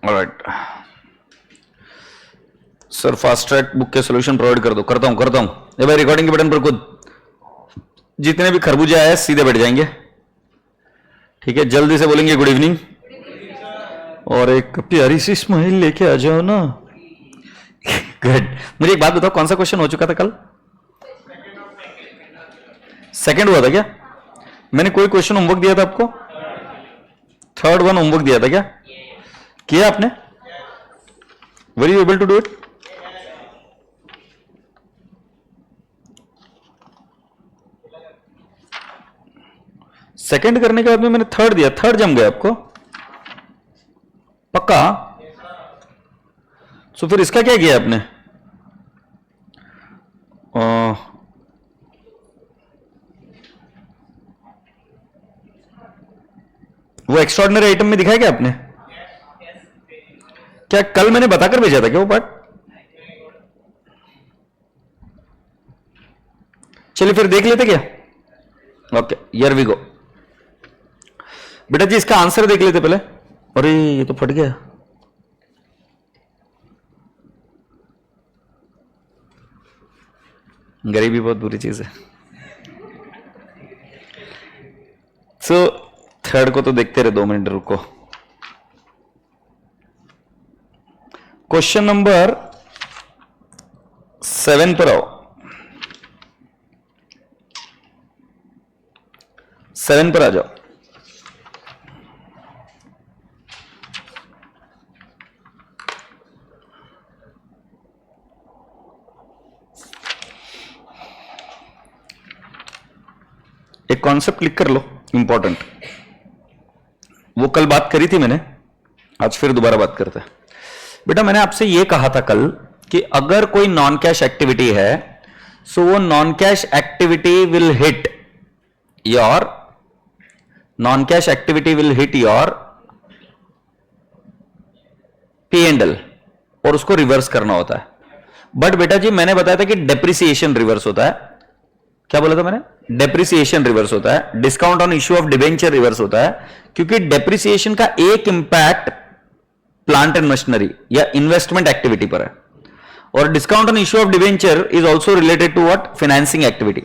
Alright sir, fast track book के solution provide कर दो। करता हूं। ये भाई रिकॉर्डिंग के बटन पर खुद जितने भी खरबूजा है सीधे बैठ जाएंगे, ठीक है? जल्दी से बोलेंगे गुड इवनिंग और एक प्यारी सी स्माइल लेके आ जाओ ना। गुड। मुझे एक बात बताओ, कौन सा क्वेश्चन हो चुका था कल? सेकंड हुआ था क्या? मैंने कोई क्वेश्चन होमवर्क दिया था आपको? थर्ड वन होमवर्क दिया था क्या? किया आपने? Were you able to do it? Second करने के बाद में मैंने थर्ड दिया, थर्ड जम गया आपको पक्का? सो फिर इसका क्या किया आपने? वो एक्स्ट्राऑर्डिनरी आइटम में दिखाया क्या आपने? क्या कल मैंने बताकर भेजा था क्या वो पार्ट? चलिए फिर देख लेते क्या? Okay, here we go. बेटा जी इसका आंसर देख लेते पहले। अरे ये तो फट गया। गरीबी बहुत बुरी चीज है। सो थर्ड को तो देखते रहे, 2 मिनट रुको। क्वेश्चन नंबर 7 पर आओ। 7 पर आ जाओ। एक कॉन्सेप्ट लिख कर लो, इंपॉर्टेंट। वो कल बात करी थी मैंने, आज फिर दोबारा बात करते हैं। बेटा मैंने आपसे ये कहा था कल कि अगर कोई नॉन कैश एक्टिविटी है सो वो non cash activity will hit your P&L और उसको रिवर्स करना होता है। बट बेटा जी मैंने बताया था कि डेप्रिसिएशन रिवर्स होता है। क्या बोला था मैंने? डेप्रिसिएशन रिवर्स होता है, discount on issue of debenture reverse होता है, क्योंकि डेप्रिसिएशन का एक इंपैक्ट प्लांट एंड मशीनरी या इन्वेस्टमेंट एक्टिविटी पर है और discount on issue of debenture is also related to what? Financing activity.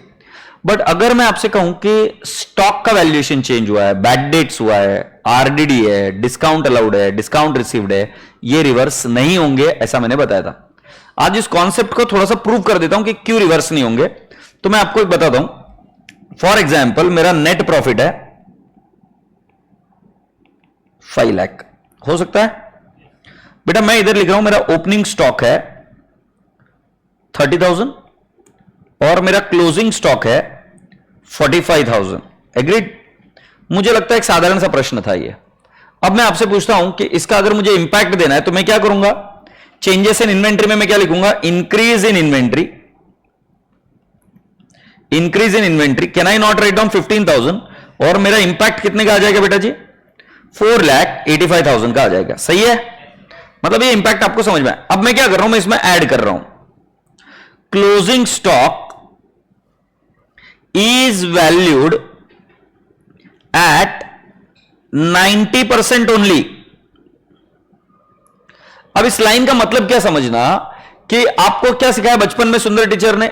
But अगर मैं आपसे कहूं कि स्टॉक का वैल्यूएशन चेंज हुआ है, बैड डेट्स हुआ है, आरडीडी है, डिस्काउंट अलाउड है, डिस्काउंट रिसीव्ड है, ये रिवर्स नहीं होंगे, ऐसा मैंने बताया था। आज इस कॉन्सेप्ट को थोड़ा सा प्रूव कर देता हूं कि क्यों रिवर्स नहीं होंगे। तो मैं आपको एक बताता हूं। फॉर एग्जाम्पल मेरा नेट प्रॉफिट है 5 लाख, हो सकता है? बेटा मैं इधर लिख रहा हूं मेरा ओपनिंग स्टॉक है 30,000 और मेरा क्लोजिंग स्टॉक है 45,000। एग्रीड? मुझे लगता है एक साधारण सा प्रश्न था ये। अब मैं आपसे पूछता हूं कि इसका अगर मुझे इंपैक्ट देना है तो मैं क्या करूंगा? चेंजेस इन इन्वेंट्री में मैं क्या लिखूंगा? Increase in inventory. Increase in inventory, can I not write down 15,000 और मेरा इंपैक्ट कितने का आ जाएगा बेटा जी? 4,85,000 का आ जाएगा। सही है? मतलब ये इंपैक्ट आपको समझ में आया। अब मैं क्या कर रहा हूं? मैं इसमें ऐड कर रहा हूं closing stock is valued at 90% only। अब इस लाइन का मतलब क्या समझना कि आपको क्या सिखाया बचपन में सुंदर टीचर ने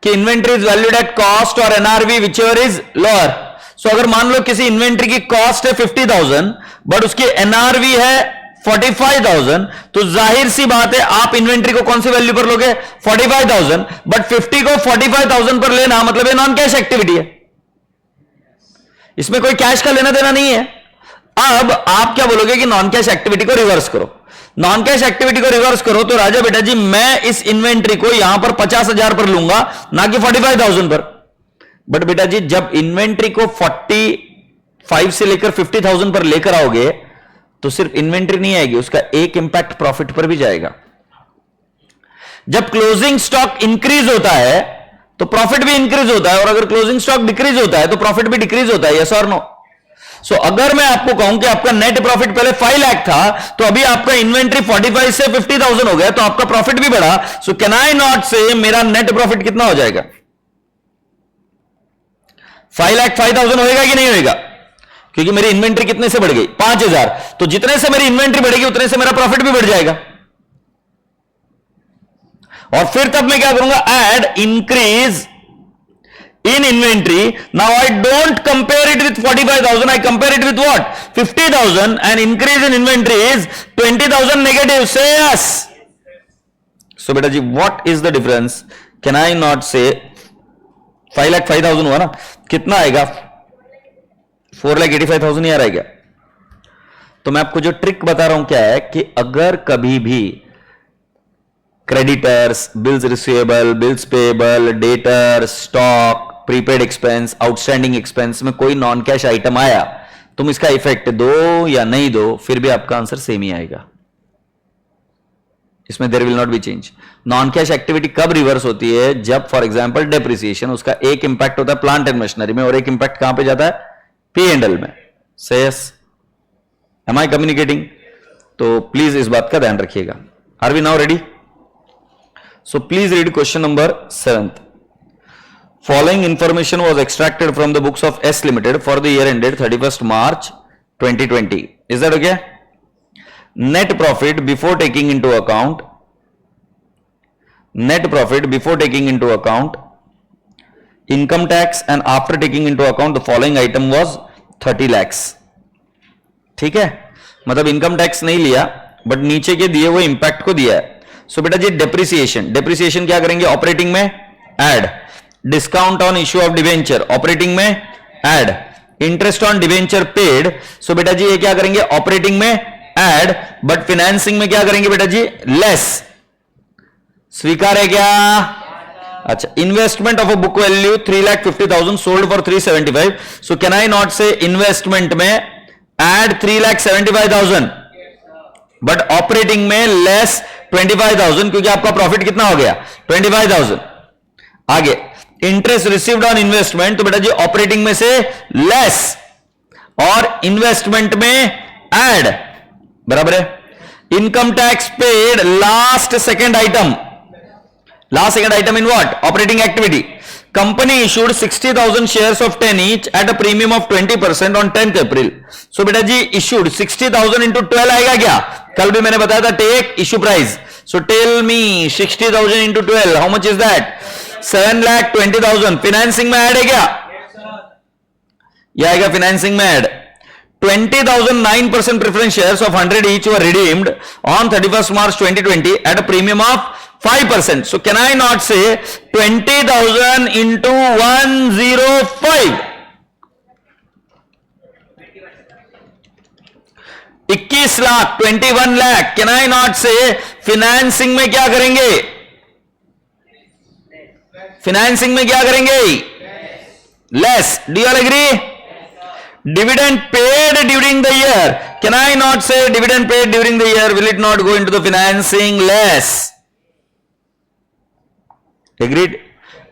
कि inventory is valued at cost और NRV whichever is lower. So अगर मान लो किसी इन्वेंट्री की कॉस्ट है 50,000 बट उसकी एनआरवी है 45,000 तो जाहिर सी बात है आप इन्वेंट्री को कौन सी वैल्यू पर लोगे? 45,000। बट 50 को 45,000 पर लेना मतलब ये नॉन कैश एक्टिविटी है, इसमें कोई कैश का लेना देना नहीं है। अब आप क्या बोलोगे कि नॉन कैश एक्टिविटी को रिवर्स करो। नॉन कैश एक्टिविटी को रिवर्स करो तो राजा बेटा जी मैं इस इन्वेंट्री को यहां पर 50,000 पर लूंगा ना कि 45,000 पर। बट बेटा जी जब इन्वेंट्री को 45 से लेकर 50,000 पर लेकर आओगे तो सिर्फ इन्वेंट्री नहीं आएगी, उसका एक इंपैक्ट प्रॉफिट पर भी जाएगा। जब क्लोजिंग स्टॉक इंक्रीज होता है तो प्रॉफिट भी इंक्रीज होता है और अगर क्लोजिंग स्टॉक डिक्रीज होता है तो प्रॉफिट भी डिक्रीज होता है। यस और नो? सो अगर मैं आपको कहूं कि आपका नेट प्रॉफिट पहले 5 लाख था तो अभी आपका इन्वेंट्री 45 से 50,000 हो गया तो आपका प्रॉफिट भी बढ़ा। सो कैन आई नॉट से मेरा नेट प्रॉफिट कितना हो जाएगा? 5 लाख 5,000 होएगा कि नहीं होएगा? क्योंकि मेरी इन्वेंट्री कितने से बढ़ गई 5000, तो जितने से मेरी इन्वेंट्री बढ़ेगी उतने से मेरा प्रॉफिट भी बढ़ जाएगा। और फिर तब मैं क्या करूंगा, add increase in inventory. Now I don't compare it with 45,000, I compare it with what 50,000 and increase in inventory is 20,000 negative. Say yes. So बेटा जी what is the difference, can I not say 5,05,000 हुआ ना, कितना आएगा 4,85,000 ही आ रहा है क्या? तो मैं आपको जो ट्रिक बता रहा हूं क्या है कि अगर कभी भी creditors, bills receivable, bills payable, debtor, stock, prepaid expense, outstanding expense में कोई नॉन कैश आइटम आया, तुम इसका इफेक्ट दो या नहीं दो, फिर भी आपका आंसर सेम ही आएगा। इसमें there will not be change. Non cash activity कब रिवर्स होती है, जब फॉर एग्जांपल डेप्रिसिएशन, उसका एक इंपैक्ट होता है प्लांट एंड मशीनरी में और एक इंपैक्ट कहां पे जाता है, P&L में। से यस, एम आई कम्युनिकेटिंग? तो प्लीज इस बात का ध्यान रखिएगा। Are we now ready? So please read question number 7th। Following information was extracted from the books of S Limited for the year ended 31st March 2020. Is that okay? Net profit before taking into account, income tax and after taking into account the following item was 30 lakhs. ठीक है, मतलब income tax नहीं लिया but नीचे के दिए हुए impact को दिया है। सो बेटा जी डेप्रिसिएशन क्या करेंगे, ऑपरेटिंग में add. Discount on issue of debenture operating में add. Interest on debenture paid, so बेटा जी ये क्या करेंगे, ऑपरेटिंग में ऐड। बट फाइनेंसिंग में क्या करेंगे बेटा जी, लेस। स्वीकार है क्या? अच्छा, investment of a book value 3,50,000 sold for 375। So can I not say investment में ऐड 3,75,000 बट ऑपरेटिंग में लेस 25,000, क्योंकि आपका प्रॉफिट कितना हो गया 25,000। आगे इंटरेस्ट रिसीव्ड ऑन इन्वेस्टमेंट, तो बेटा जी ऑपरेटिंग में से लेस और इन्वेस्टमेंट में ऐड, बराबर है। Income tax paid last second item in what, operating activity. Company issued 60,000 shares of 10 each at a premium of 20% on 10th April। सो बेटा जी इशूड 60,000 इंटू 12 आएगा क्या? कल भी मैंने बताया था take issue price. So tell me 60,000 into 12 how much is that, 7,20,000। Financing में add है क्या? यह आएगा फाइनेंसिंग में add. 20,000 9% preference shares of 100 each were redeemed on 31st March 2020 at a premium of 5%. So can I not say 20,000 into 105? 21 lakh, 21 lakh. Can I not say financing में क्या करेंगे, financing में क्या करेंगे, less. Do you all agree? Dividend paid during the year, can I not say dividend paid during the year, will it not go into the financing, less. Agreed?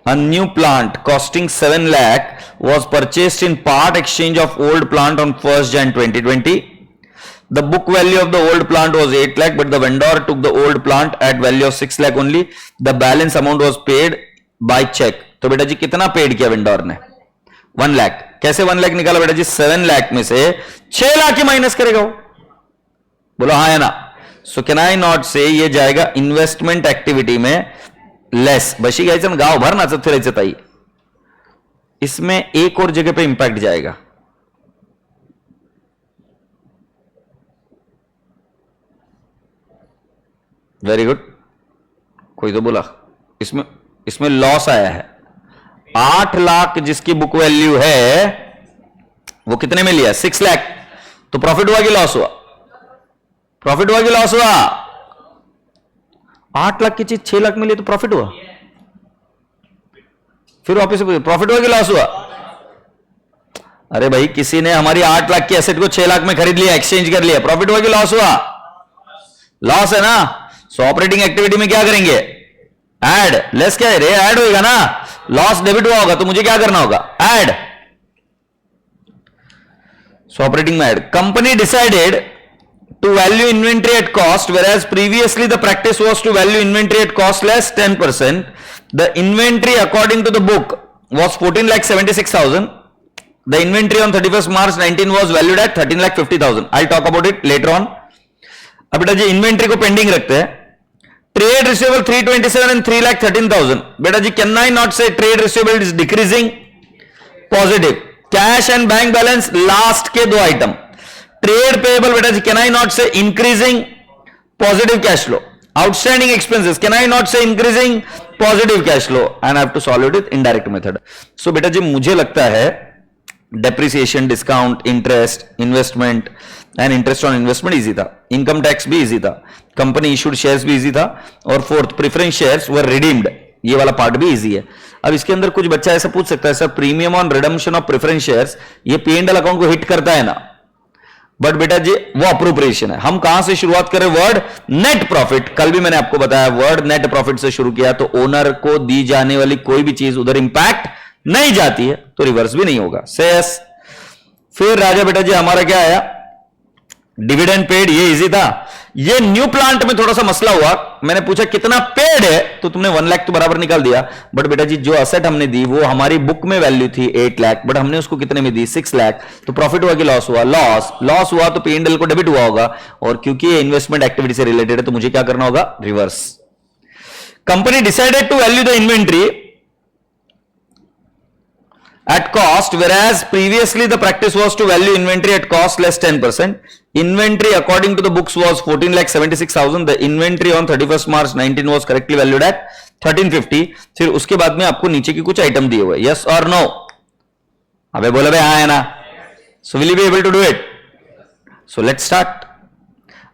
A new plant costing 7 lakh was purchased in part exchange of old plant on 1st Jan 2020. The book value of the old plant was 8 lakh, but the vendor took the old plant at value of 6 lakh only. The balance amount was paid by check. तो बेटा जी कितना paid किया vendor ने, 1 लाख। कैसे 1 लाख निकाला बेटा जी, 7 लाख में से 6 लाख ही माइनस करेगा वो, बोलो हाँ है ना। सो कैन आई नॉट से ये जाएगा इन्वेस्टमेंट एक्टिविटी में लेस। बशी घ्यायचं गाव भर नाचत फिरायचं ताई, इसमें एक और जगह पे इंपैक्ट जाएगा। वेरी गुड, कोई तो बोला। इसमें लॉस आया है 8 लाख, जिसकी बुक वैल्यू है वो कितने में लिया, 6 लाख। तो प्रॉफिट हुआ कि लॉस हुआ, प्रॉफिट हुआ कि लॉस हुआ? 8 लाख की चीज 6 लाख में लिए तो प्रॉफिट हुआ। फिर वापस से प्रॉफिट हुआ कि लॉस हुआ? अरे भाई किसी ने हमारी 8 लाख की एसेट को 6 लाख में खरीद लिया, एक्सचेंज कर लिया, प्रॉफिट हुआ कि लॉस हुआ? लॉस है ना। सो ऑपरेटिंग एक्टिविटी में क्या करेंगे, ऐड। लेस क्या है रे, ऐड होगा ना। लॉस डेबिट हुआ होगा तो मुझे क्या करना होगा, ऐड। सो ऑपरेटिंग में add. Company decided to value inventory at cost, whereas previously the practice was to value inventory at cost less 10%. The inventory according to the book was 14,76,000 The inventory on 31st March 19 was valued at 13,50,000. I'll talk about it later on. अब बेटा जी inventory को pending रखते हैं. Trade receivable 327 and 3,13,000. बेटा जी can I not say trade receivable is decreasing? Positive. Cash and bank balance last के दो item. Trade payable बेटा जी can I not say increasing? Positive cash flow. Outstanding expenses can I not say increasing? Positive cash flow. And I have to solve it with indirect method. So बेटा जी मुझे लगता है depreciation, discount, interest, investment and interest on investment easy था. Income tax भी easy था. Company issued shares भी easy था. और फोर्थ, प्रेफरेंस शेयर्स वर रिडीम्ड. ये वाला पार्ट भी इजी है. अब इसके अंदर कुछ बच्चा ऐसा पूछ सकता है, sir premium on redemption of preference shares ये P&L अकाउंट को हिट करता है ना? बट बेटा जी वो अप्रोप्रिएशन है. हम कहां से शुरुआत करें? Word net profit. कल भी मैंने आपको बताया वर्ड नेट प्रॉफिट से शुरू किया तो ओनर को दी जाने वाली कोई भी चीज उधर इंपैक्ट नहीं जाती है तो रिवर्स भी नहीं होगा. सेस. फिर राजा बेटा जी हमारा क्या आया? Dividend paid. ये इजी था. ये न्यू प्लांट में थोड़ा सा मसला हुआ. मैंने पूछा कितना पेड है तो तुमने 1 लाख तो बराबर निकाल दिया. बट बेटा जी जो असेट हमने दी वो हमारी बुक में वैल्यू थी 8 लाख, बट हमने उसको कितने में दी? 6 लाख. तो प्रॉफिट हुआ कि लॉस हुआ? लॉस हुआ तो P&L को डेबिट हुआ होगा. और क्योंकि ये इन्वेस्टमेंट एक्टिविटी से रिलेटेड है तो मुझे क्या करना होगा? Reverse. Company decided to value the inventory at cost, whereas previously the practice was to value inventory at cost less 10%. Inventory according to the books was 14,76,000. The inventory on 31st March 19 was correctly valued at 1350. फिर उसके बाद में आपको नीचे की कुछ item दिए हुए. yes or no? अबे बोला भाई हाँ है ना? so will you be able to do it? so let's start.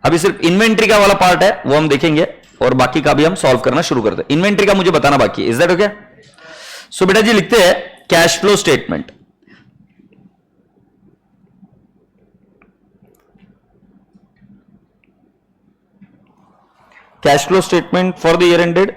अभी सिर्फ इन्वेंट्री का वाला पार्ट है वो हम देखेंगे और बाकी का भी हम सॉल्व करना शुरू करते हैं. इन्वेंट्री का मुझे बताना बाकी है. Is that okay? सो बेटा जी लिखते हैं cash flow statement. Cash flow statement for the year ended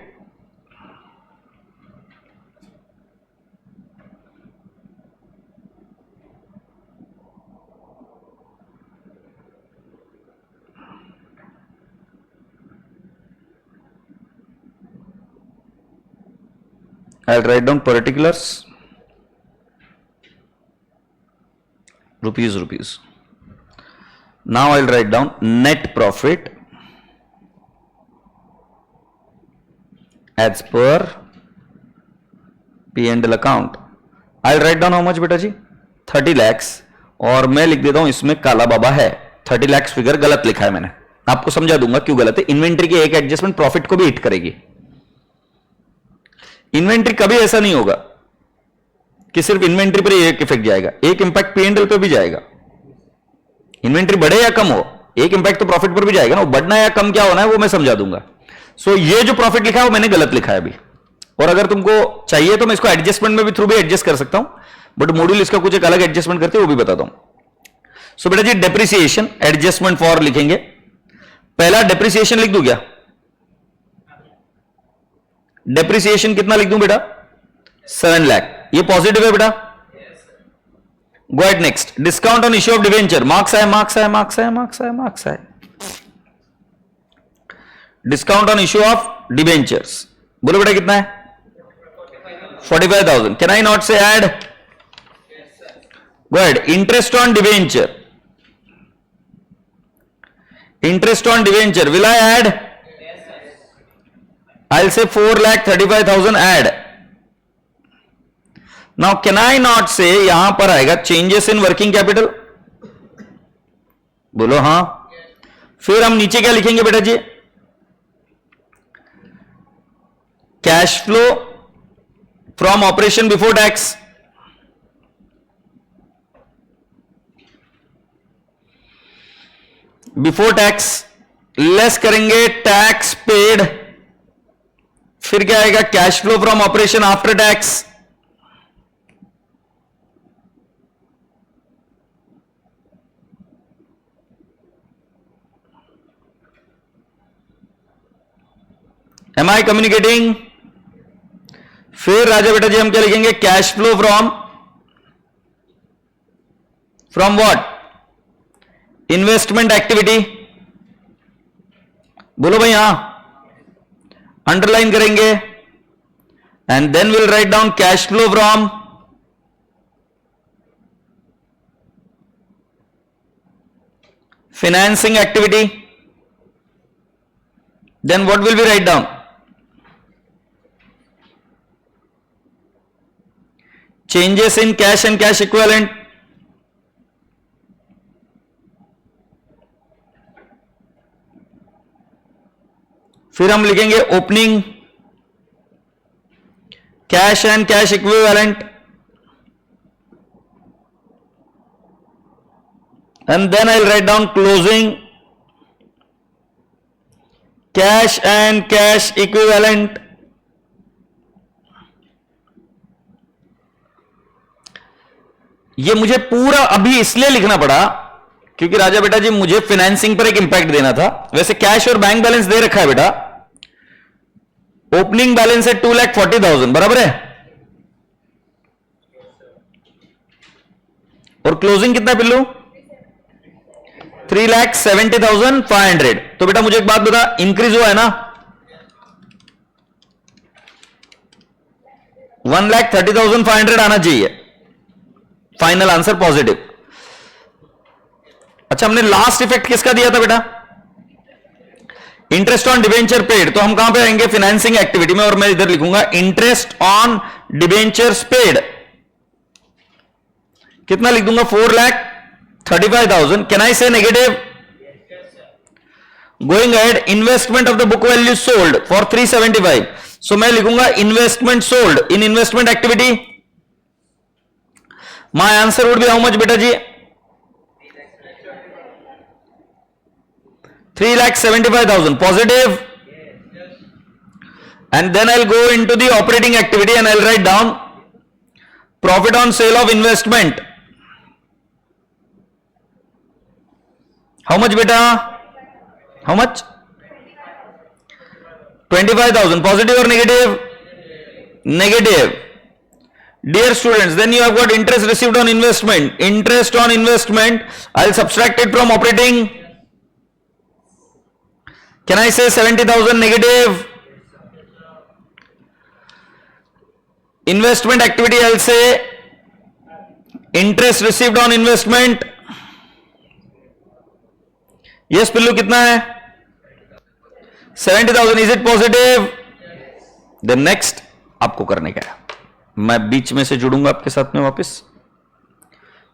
I'll write down particulars. Rupees. Now I'll write down net profit as per P&L account. I'll write down how much बेटा जी? 30 lakhs. और मैं लिख देता हूं इसमें काला बाबा है. 30 lakhs figure गलत लिखा है मैंने. आपको समझा दूंगा क्यों गलत है. इन्वेंट्री की एक एडजस्टमेंट प्रॉफिट को भी हिट करेगी. इन्वेंट्री कभी ऐसा नहीं होगा कि सिर्फ इन्वेंट्री पर एक इफेक्ट जाएगा. एक इंपैक्ट P&L पे भी जाएगा. इन्वेंट्री बढ़े या कम हो एक इंपैक्ट तो प्रॉफिट पर भी जाएगा ना. बढ़ना या कम क्या होना है वो मैं समझा दूंगा. सो ये जो प्रॉफिट लिखा है वो मैंने गलत लिखा है अभी. और अगर तुमको चाहिए तो मैं इसको एडजस्टमेंट में भी थ्रू भी एडजस्ट कर सकता हूं. बट मॉड्यूल इसका कुछ एक अलग एडजस्टमेंट करते हैं वो भी बताता हूं. सो बेटा जी डेप्रिसिएशन एडजस्टमेंट फॉर लिखेंगे. पहला डेप्रिसिएशन लिख दूं क्या? डेप्रिसिएशन कितना लिख दूं बेटा? 7 लाख. ये पॉजिटिव है बेटा. Go at next. Discount on issue of debenture. Marks है. Discount on issue of debentures बोलो बेटा कितना है? 45,000. Can I not say add? Go at. Interest on debenture. Will I add? I'll say 4,35,000 add. Now can I not say यहां पर आएगा changes in working capital? बोलो हां. फिर हम नीचे क्या लिखेंगे बेटा जी? Cash flow from operation before tax. Before tax less करेंगे टैक्स पेड. फिर क्या आएगा? Cash flow from operation after tax. Am I communicating? फिर राजा बेटा जी हम क्या लिखेंगे? Cash flow from what? Investment activity. बोलो भाई हां. अंडरलाइन करेंगे and then will write down cash flow from financing activity. Then what will we write down? Changes in cash and cash equivalent. फिर हम लिखेंगे opening cash and cash equivalent, and then I'll write down closing cash and cash equivalent. ये मुझे पूरा अभी इसलिए लिखना पड़ा क्योंकि राजा बेटा जी मुझे फाइनेंसिंग पर एक इंपैक्ट देना था. वैसे कैश और बैंक बैलेंस दे रखा है बेटा. ओपनिंग बैलेंस है 2,40,000 बराबर है, और क्लोजिंग कितना पिल्लू 3,70,500. तो बेटा मुझे एक बात बता, इंक्रीज हुआ है ना 1,30,500 आना चाहिए. Final answer positive. अच्छा, हमने लास्ट इफेक्ट किसका दिया था बेटा? Interest on debenture paid. तो हम कहां पे आएंगे? फाइनेंसिंग एक्टिविटी में, और मैं इधर लिखूंगा इंटरेस्ट ऑन डिबेंचर्स पेड. कितना लिख दूंगा? 4,35,000. कैन आई से negative? Going ahead, investment of the book value sold for 375. सो मैं लिखूंगा investment sold in investment activity. My answer would be how much बेटा जी? 3,75,000 positive. And then I'll go into the operating activity and I'll write down profit on sale of investment. How much beta? How much? 25,000. Positive or negative? Negative. Dear students, then you have got interest received on investment. Interest on investment, I'll subtract it from operating. Can I say 70,000 negative? Investment activity, I'll say interest received on investment. Yes, पिल्लू कितना है? 70,000. Is it positive? Then next आपको करने का है. मैं बीच में से जुड़ूंगा आपके साथ में वापस.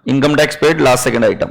Income tax paid, last second item.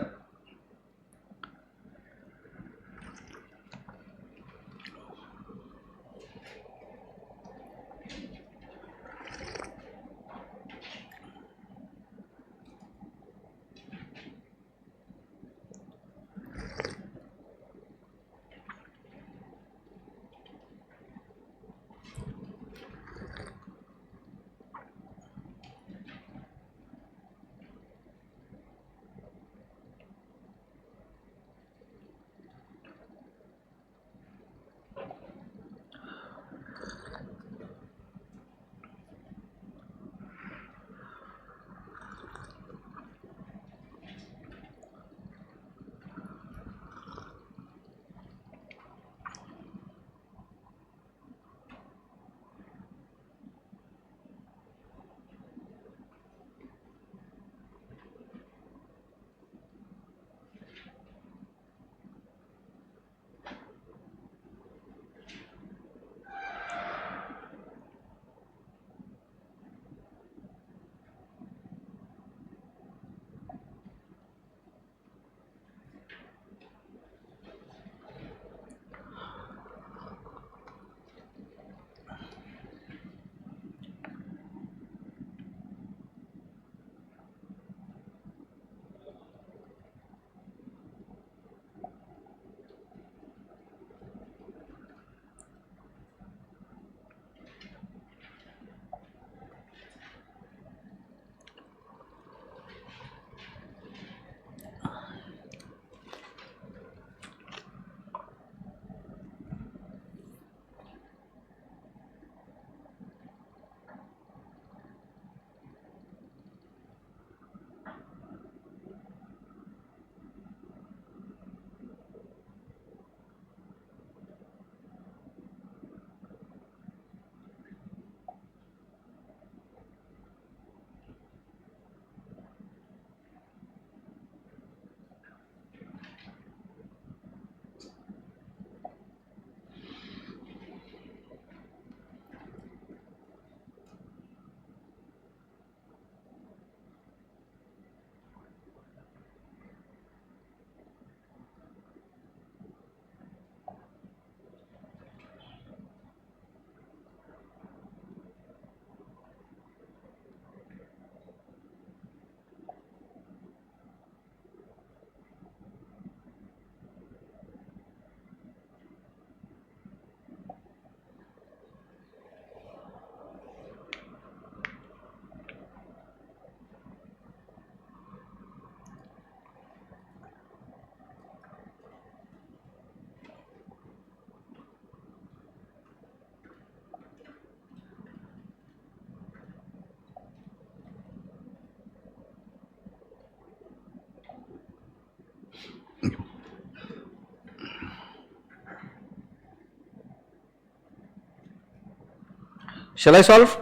Shall I solve?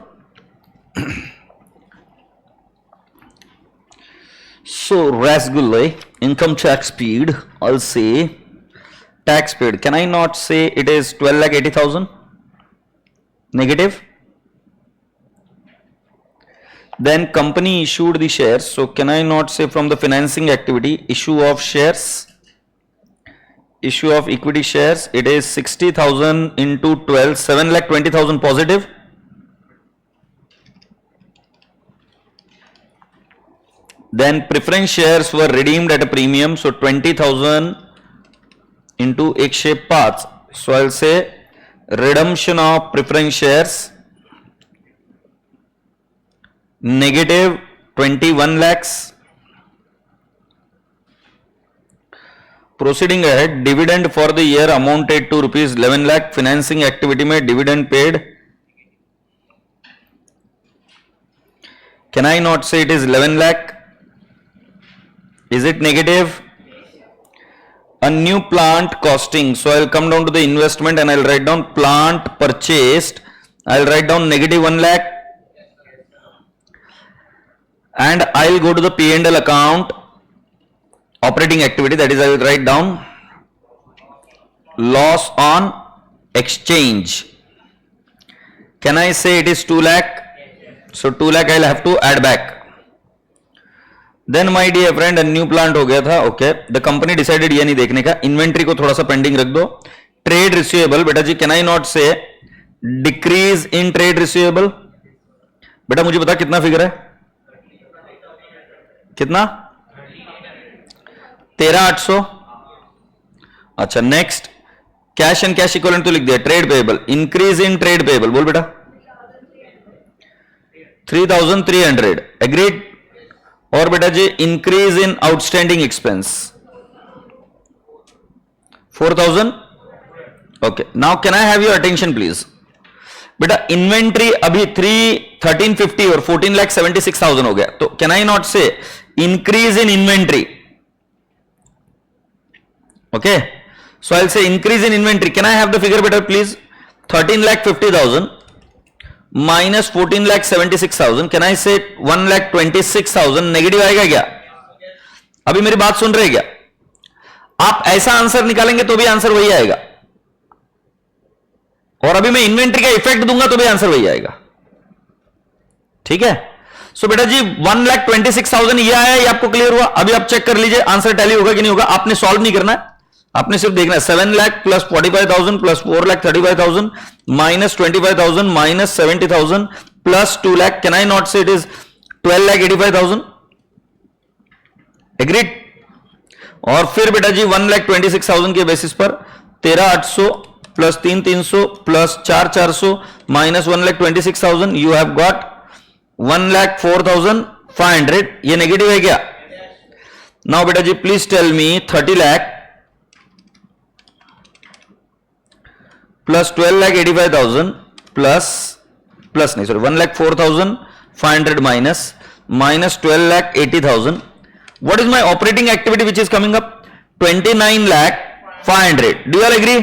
So Rasgulle, income tax paid, I'll say tax paid. Can I not say it is 12,80,000 negative? Then company issued the shares. So can I not say from the financing activity issue of shares? Issue of equity shares, it is 60,000 into 12, 7,20,000 positive. Then preference shares were redeemed at a premium, so 20,000 into X-shaped paths. So I'll say redemption of preference shares negative 21 lakhs. Proceeding ahead, dividend for the year amounted to rupees 11 lakh. Financing activity में dividend paid. Can I not say it is 11 lakh? Is it negative? A new plant costing. So I'll come down to the investment and I'll write down plant purchased. I'll write down negative 1 lakh. And I'll go to the P&L account. Operating activity, that is I will write down loss on exchange. Can I say it is 2 lakh? So 2 lakh I'll have to add back. Then my dear friend, a new plant हो गया था. Okay, the company decided ये नहीं देखने का. Inventory को थोड़ा सा pending रख दो. Trade receivable, बेटा जी, can I not say decrease in trade receivable? बेटा मुझे बता कितना फिगर है? कितना? 13,800. अच्छा, next cash and cash equivalent तो लिख दिया. Trade payable, increase in trade payable, बोल बेटा 3,300. एग्रीड. और बेटा जी increase in outstanding expense 4,000. Okay, now can I have your attention please. बेटा इन्वेंट्री अभी 1350 और 14,76,000 हो गया. तो can I not say increase in inventory? Okay, so I'll say increase in inventory. Can I have the figure better please? 13,50,000 minus 14,76,000. Can I say 1,26,000 negative आएगा क्या? अभी मेरी बात सुन रहे क्या? आप ऐसा आंसर निकालेंगे तो भी आंसर वही आएगा, और अभी मैं इन्वेंट्री का इफेक्ट दूंगा तो भी आंसर वही आएगा. ठीक है. सो बेटा जी 1,26,000 ये आया, ये आपको क्लियर हुआ? अभी आप चेक कर लीजिए आंसर टैली होगा कि नहीं होगा. आपने सॉल्व नहीं करना है, आपने सिर्फ देखना है. 7 lakh plus 45,000 plus 4,35,000 minus 25,000 minus 70,000 plus 2 lakh. Can I not say it is 12,85,000? Agreed. और फिर बेटा जी 1,26,000 के बेसिस पर 13,800 plus 3,300 plus 4,400 minus 1,26,000. You have got 1,04,500. ये नेगेटिव है क्या? नाउ बेटा जी please tell me 30 lakh plus 12,85,000 plus नहीं sorry 1,04,500 minus 12,80,000. What is my operating activity which is coming up? 29,500. Do you all agree?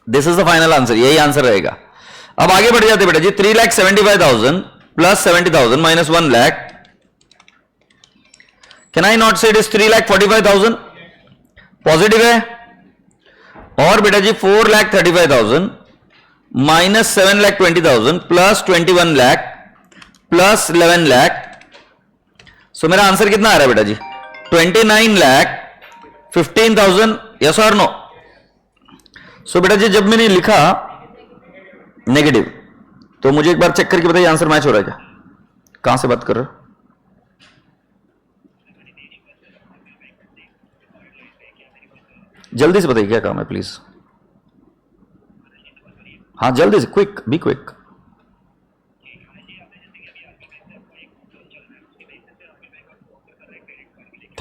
This is the final answer. यही answer रहेगा. अब आगे बढ़ जाते बेटा जी. 3,75,000 plus 70,000 minus 1 lakh. Can I not say it is 3,45,000? Positive है. और बेटा जी 4,35,000 minus 7,20,000 plus 21 lakh plus 11 lakh. So मेरा आंसर कितना आ रहा है बेटा जी? 29,15,000. यस और नो? सो बेटा जी जब मैंने लिखा नेगेटिव तो मुझे एक बार चेक करके बताइए आंसर मैच हो रहा है क्या? कहां से बात कर रहे हो? जल्दी से बताइए क्या काम है प्लीज. हाँ जल्दी से, quick, be quick.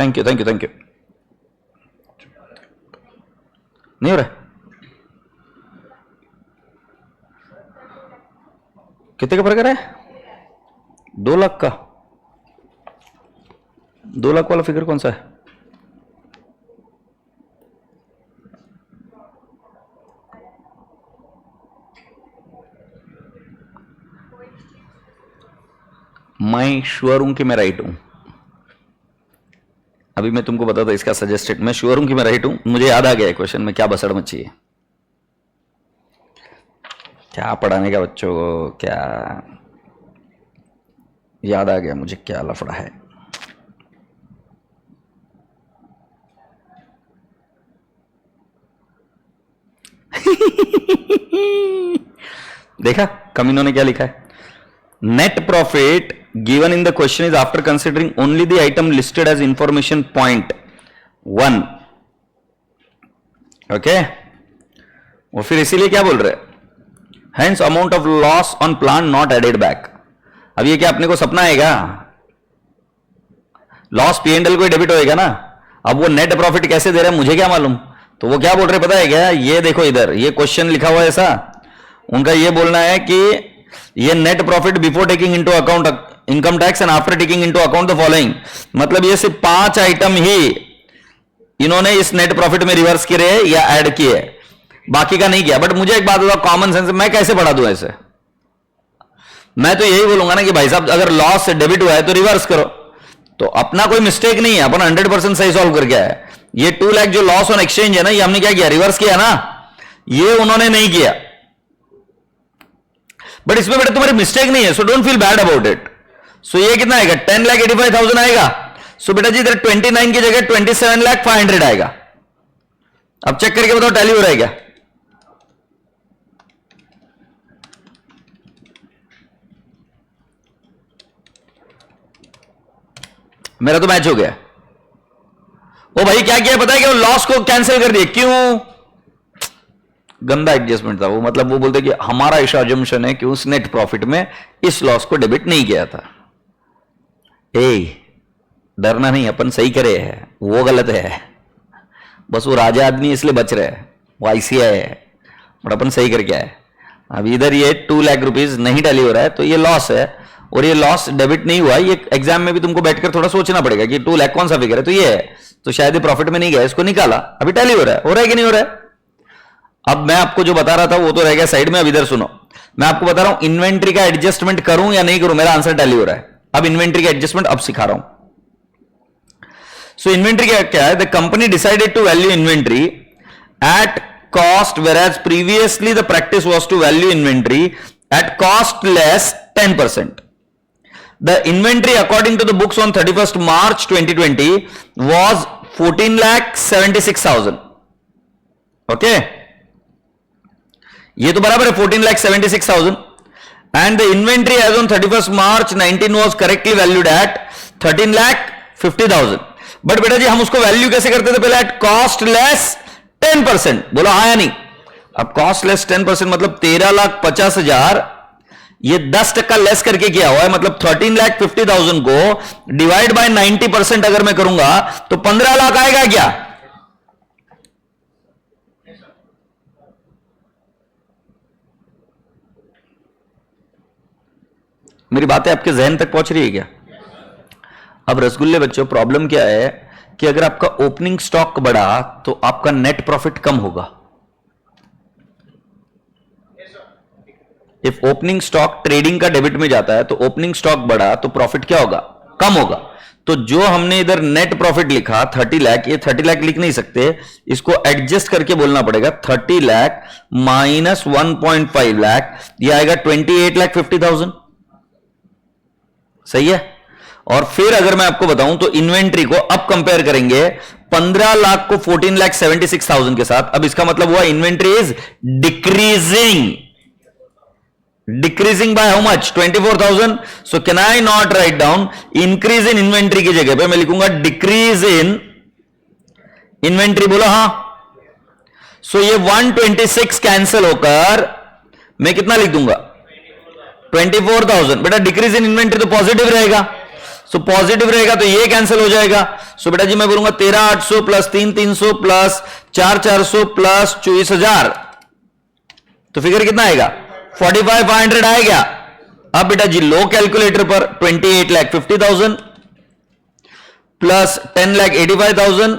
Thank you thank you thank you. नहीं हो रहा है? कितने का फर्क है? 2 लाख का. 2 लाख वाला फिगर कौन सा है? मैं श्योर हूं कि मैं राइट हूं। अभी मैं तुमको बताता हूं इसका सजेस्टेड, मैं श्योर हूं कि मैं राइट हूं। मुझे याद आ गया क्वेश्चन में क्या बसड़ मची है, क्या पढ़ाने का बच्चों को, क्या याद आ गया मुझे क्या लफड़ा है। देखा कमीनों ने क्या लिखा है, net profit given in the question is after considering only the item listed as information point 1। Okay, वो फिर इसीलिए क्या बोल रहे, hence amount of loss on plan not added back. अब ये क्या अपने को सपना आएगा, लॉस पीएनएल को डेबिट होएगा ना। अब वो नेट प्रॉफिट कैसे दे रहे हैं मुझे क्या मालूम। तो वो क्या बोल रहे पता है क्या, ये देखो इधर ये क्वेश्चन लिखा हुआ है ऐसा, उनका ये बोलना है कि ये net profit before taking into account income tax and after taking into account the following. मतलब ये सिर्फ 5 आइटम ही इन्होंने इस नेट प्रॉफिट में रिवर्स किए या ऐड किए, बाकी का नहीं किया। बट मुझे एक बात बताओ, कॉमन सेंस मैं कैसे पढ़ा दूं ऐसे, मैं तो यही बोलूंगा ना कि भाई साहब अगर लॉस से डेबिट हुआ है तो रिवर्स करो। तो अपना कोई मिस्टेक नहीं है, अपन 100% सही सॉल्व करके आए। ये 2 लाख जो लॉस ऑन एक्सचेंज है ना, ये हमने क्या किया, रिवर्स किया ना, ये उन्होंने नहीं किया। बट इसमें बेटा तुम्हारी मिस्टेक नहीं है, so don't feel bad about it. So ये कितना आएगा, 10,85,000 आएगा। सो बेटा जी इधर 29 की जगह 27,500,000 आएगा। अब चेक करके बताओ टैली हो रहा है क्या। मेरा तो मैच हो गया। ओ भाई क्या किया पता है, कि वो लॉस को कैंसिल कर दिया। क्यों, गंदा एडजस्टमेंट था वो। मतलब वो बोलते कि हमारा ऐसा अजम्पशन है कि उस नेट प्रॉफिट में इस लॉस को डेबिट नहीं किया था। डरना नहीं, अपन सही करे हैं, वो गलत है। बस वो राजा आदमी इसलिए बच रहे हैं, वो आईसीआई है, बट अपन सही करके आए। अब इधर ये 2 लाख रुपीज नहीं टैली हो रहा है तो ये लॉस है, और ये लॉस डेबिट नहीं हुआ। ये एग्जाम में भी तुमको बैठकर थोड़ा सोचना पड़ेगा कि 2 लाख कौन सा फिगर है, तो ये है, तो शायद ये प्रॉफिट में नहीं गया, इसको निकाला, अभी टैली हो रहा है कि नहीं हो रहा है। अब मैं आपको जो बता रहा था वो तो रह गया साइड में। अब इधर सुनो, मैं आपको बता रहा हूं इन्वेंट्री का एडजस्टमेंट करूं या नहीं करूं, मेरा आंसर टैली हो रहा है। अब इन्वेंट्री का एडजस्टमेंट अब सिखा रहा हूं। सो इन्वेंट्री क्या है, the company decided to value inventory at cost, whereas previously the practice was to value inventory at cost less 10%. The inventory according to the books on 31st March 2020 was 14,76,000. Okay, ये तो बराबर है 14,76,000, and the inventory as on 31st March 19 was correctly valued at 13,50,000. But बेटा जी हम उसको value कैसे करते थे पहले, एट कॉस्ट लेस 10%। बोलो हाँ या नहीं। अब कॉस्ट लेस 10% मतलब 13,50,000, ये 10% लेस करके किया हुआ है। मतलब 13,50,000 को डिवाइड बाय 90% अगर मैं करूंगा तो 15 लाख आएगा क्या। मेरी बातें आपके जहन तक पहुंच रही है क्या। अब रसगुल्ले बच्चों प्रॉब्लम क्या है कि अगर आपका ओपनिंग स्टॉक बढ़ा तो आपका नेट प्रॉफिट कम होगा। इफ ओपनिंग स्टॉक ट्रेडिंग का डेबिट में जाता है तो ओपनिंग स्टॉक बढ़ा तो प्रॉफिट क्या होगा, कम होगा। तो जो हमने इधर नेट प्रॉफिट लिखा 30 लाख, ये 30 लाख लिख नहीं सकते, इसको एडजस्ट करके बोलना पड़ेगा। 30 लाख माइनस 1.5 लाख, ये आएगा 28,50,000। सही है। और फिर अगर मैं आपको बताऊं तो इन्वेंट्री को अब कंपेयर करेंगे 15 लाख को 14,76,000 के साथ। अब इसका मतलब हुआ inventory is decreasing. Decreasing by how much, 24,000। So can I not write down increase in inventory की जगह पे मैं लिखूंगा डिक्रीज इन इन्वेंट्री। बोला हाँ। सो ये 126 कैंसिल होकर मैं कितना लिख दूंगा, 24,000। बेटा डिक्रीज इन इन्वेंट्री तो पॉजिटिव रहेगा, सो पॉजिटिव रहेगा तो ये कैंसिल हो जाएगा। सो बेटा जी मैं बोलूंगा 13,800 प्लस 3,300 प्लस 4,400 प्लस 24,000, तो फिगर कितना आएगा, 45,500 आएगा। अब बेटा जी लो कैलकुलेटर पर 28,50,000 प्लस 10,85,000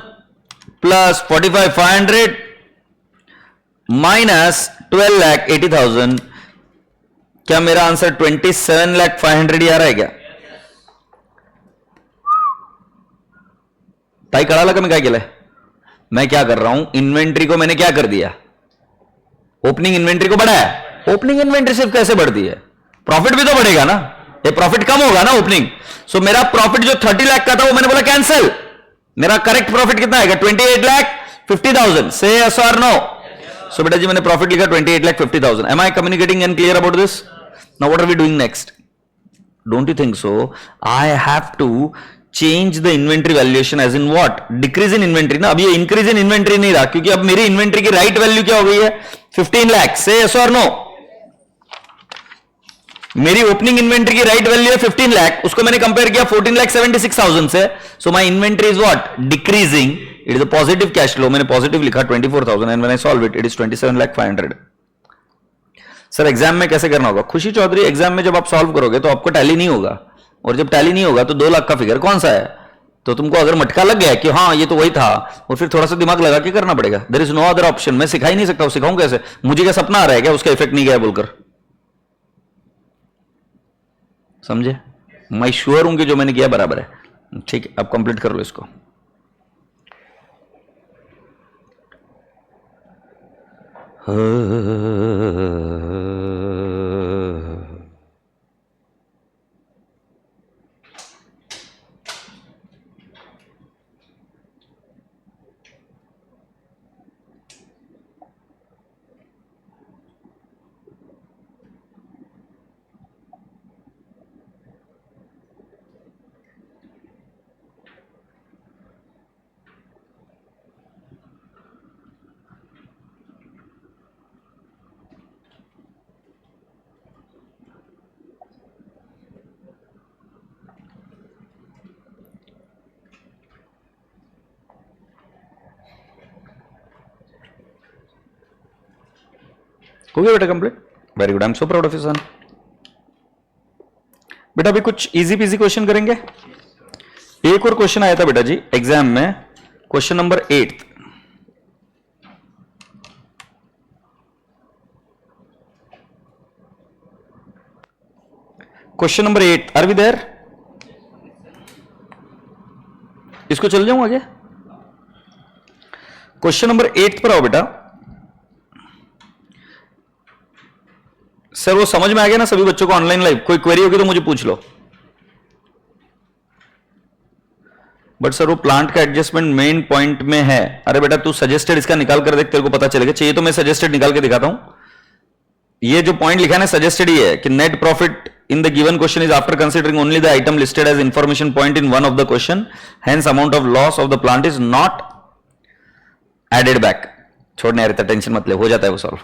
प्लस 45,500 माइनस 12,80,000। क्या मेरा आंसर 27,500 ही आ रहा है क्या। ताई कळालं का मी काय केलंय? मैं क्या कर रहा हूं, इन्वेंट्री को मैंने क्या कर दिया, ओपनिंग इन्वेंट्री को बढ़ाया. ओपनिंग इन्वेंट्री सिर्फ कैसे बढ़ती है, प्रॉफिट भी तो बढ़ेगा ना, ये प्रॉफिट कम होगा ना ओपनिंग. सो मेरा प्रॉफिट जो 30 लाख का था वो मैंने बोला कैंसिल. मेरा करेक्ट प्रॉफिट कितना आएगा, 28,50,000. से यस और नो? सो बेटा जी मैंने प्रॉफिट लिखा 28,50,000. Am I communicating and clear about this? Now what are we doing next? Don't you think so? I have to change the inventory valuation as in what? Decrease in inventory ना. अब ये increase in inventory नहीं रहा क्योंकि अब मेरी inventory की right value क्या हो गई है, 15 lakh. Say yes or no? मेरी opening inventory की right value है 15 लाख, उसको मैंने compare किया 14,76,000 से. So my inventory is what? Decreasing. It is a positive cash flow. मैंने positive लिखा 24,000 and when I solve it, it is 27,500. Sir exam में कैसे करना होगा? खुशी चौधरी, एग्जाम में जब आप सॉल्व करोगे तो आपको टैली नहीं होगा, और जब टैली नहीं होगा तो 2 लाख का फिगर कौन सा है, तो तुमको अगर मटका लग गया कि हाँ ये तो वही था, और फिर थोड़ा सा दिमाग लगा के करना पड़ेगा. There is no other option. मैं सिखा ही नहीं सकता हूं, सिखाऊं कैसे? मुझे क्या सपना आ रहा है क्या उसका इफेक्ट नहीं गया बोलकर? समझे? मैं श्योर हूं कि जो मैंने किया बराबर है. ठीक है, अब कंप्लीट कर लो इसको. हो गया बेटा complete? Very good, I am so proud of you son. बेटा अभी कुछ इजी पीजी क्वेश्चन करेंगे. एक और क्वेश्चन आया था बेटा जी एग्जाम में, question number 8. Question number 8, are we there? इसको चल जाऊं आगे. क्वेश्चन नंबर 8 पर आओ बेटा. सर वो समझ में आ गया ना सभी बच्चों को ऑनलाइन लाइव? कोई क्वेरी होगी तो मुझे पूछ लो. बट सर वो प्लांट का एडजस्टमेंट मेन पॉइंट में है. अरे बेटा तू सजेस्टेड इसका निकाल कर देख, तेरे को पता चलेगा. चाहिए तो मैं सजेस्टेड निकाल के दिखाता हूं. ये जो पॉइंट लिखा है ना सजेस्टेड ही है कि net profit in the given question is after considering only the item listed as information point in one of the question, hence amount of loss of the plant is not added back. छोड़ने यार, इतना tension मत ले, हो जाता है वो solve.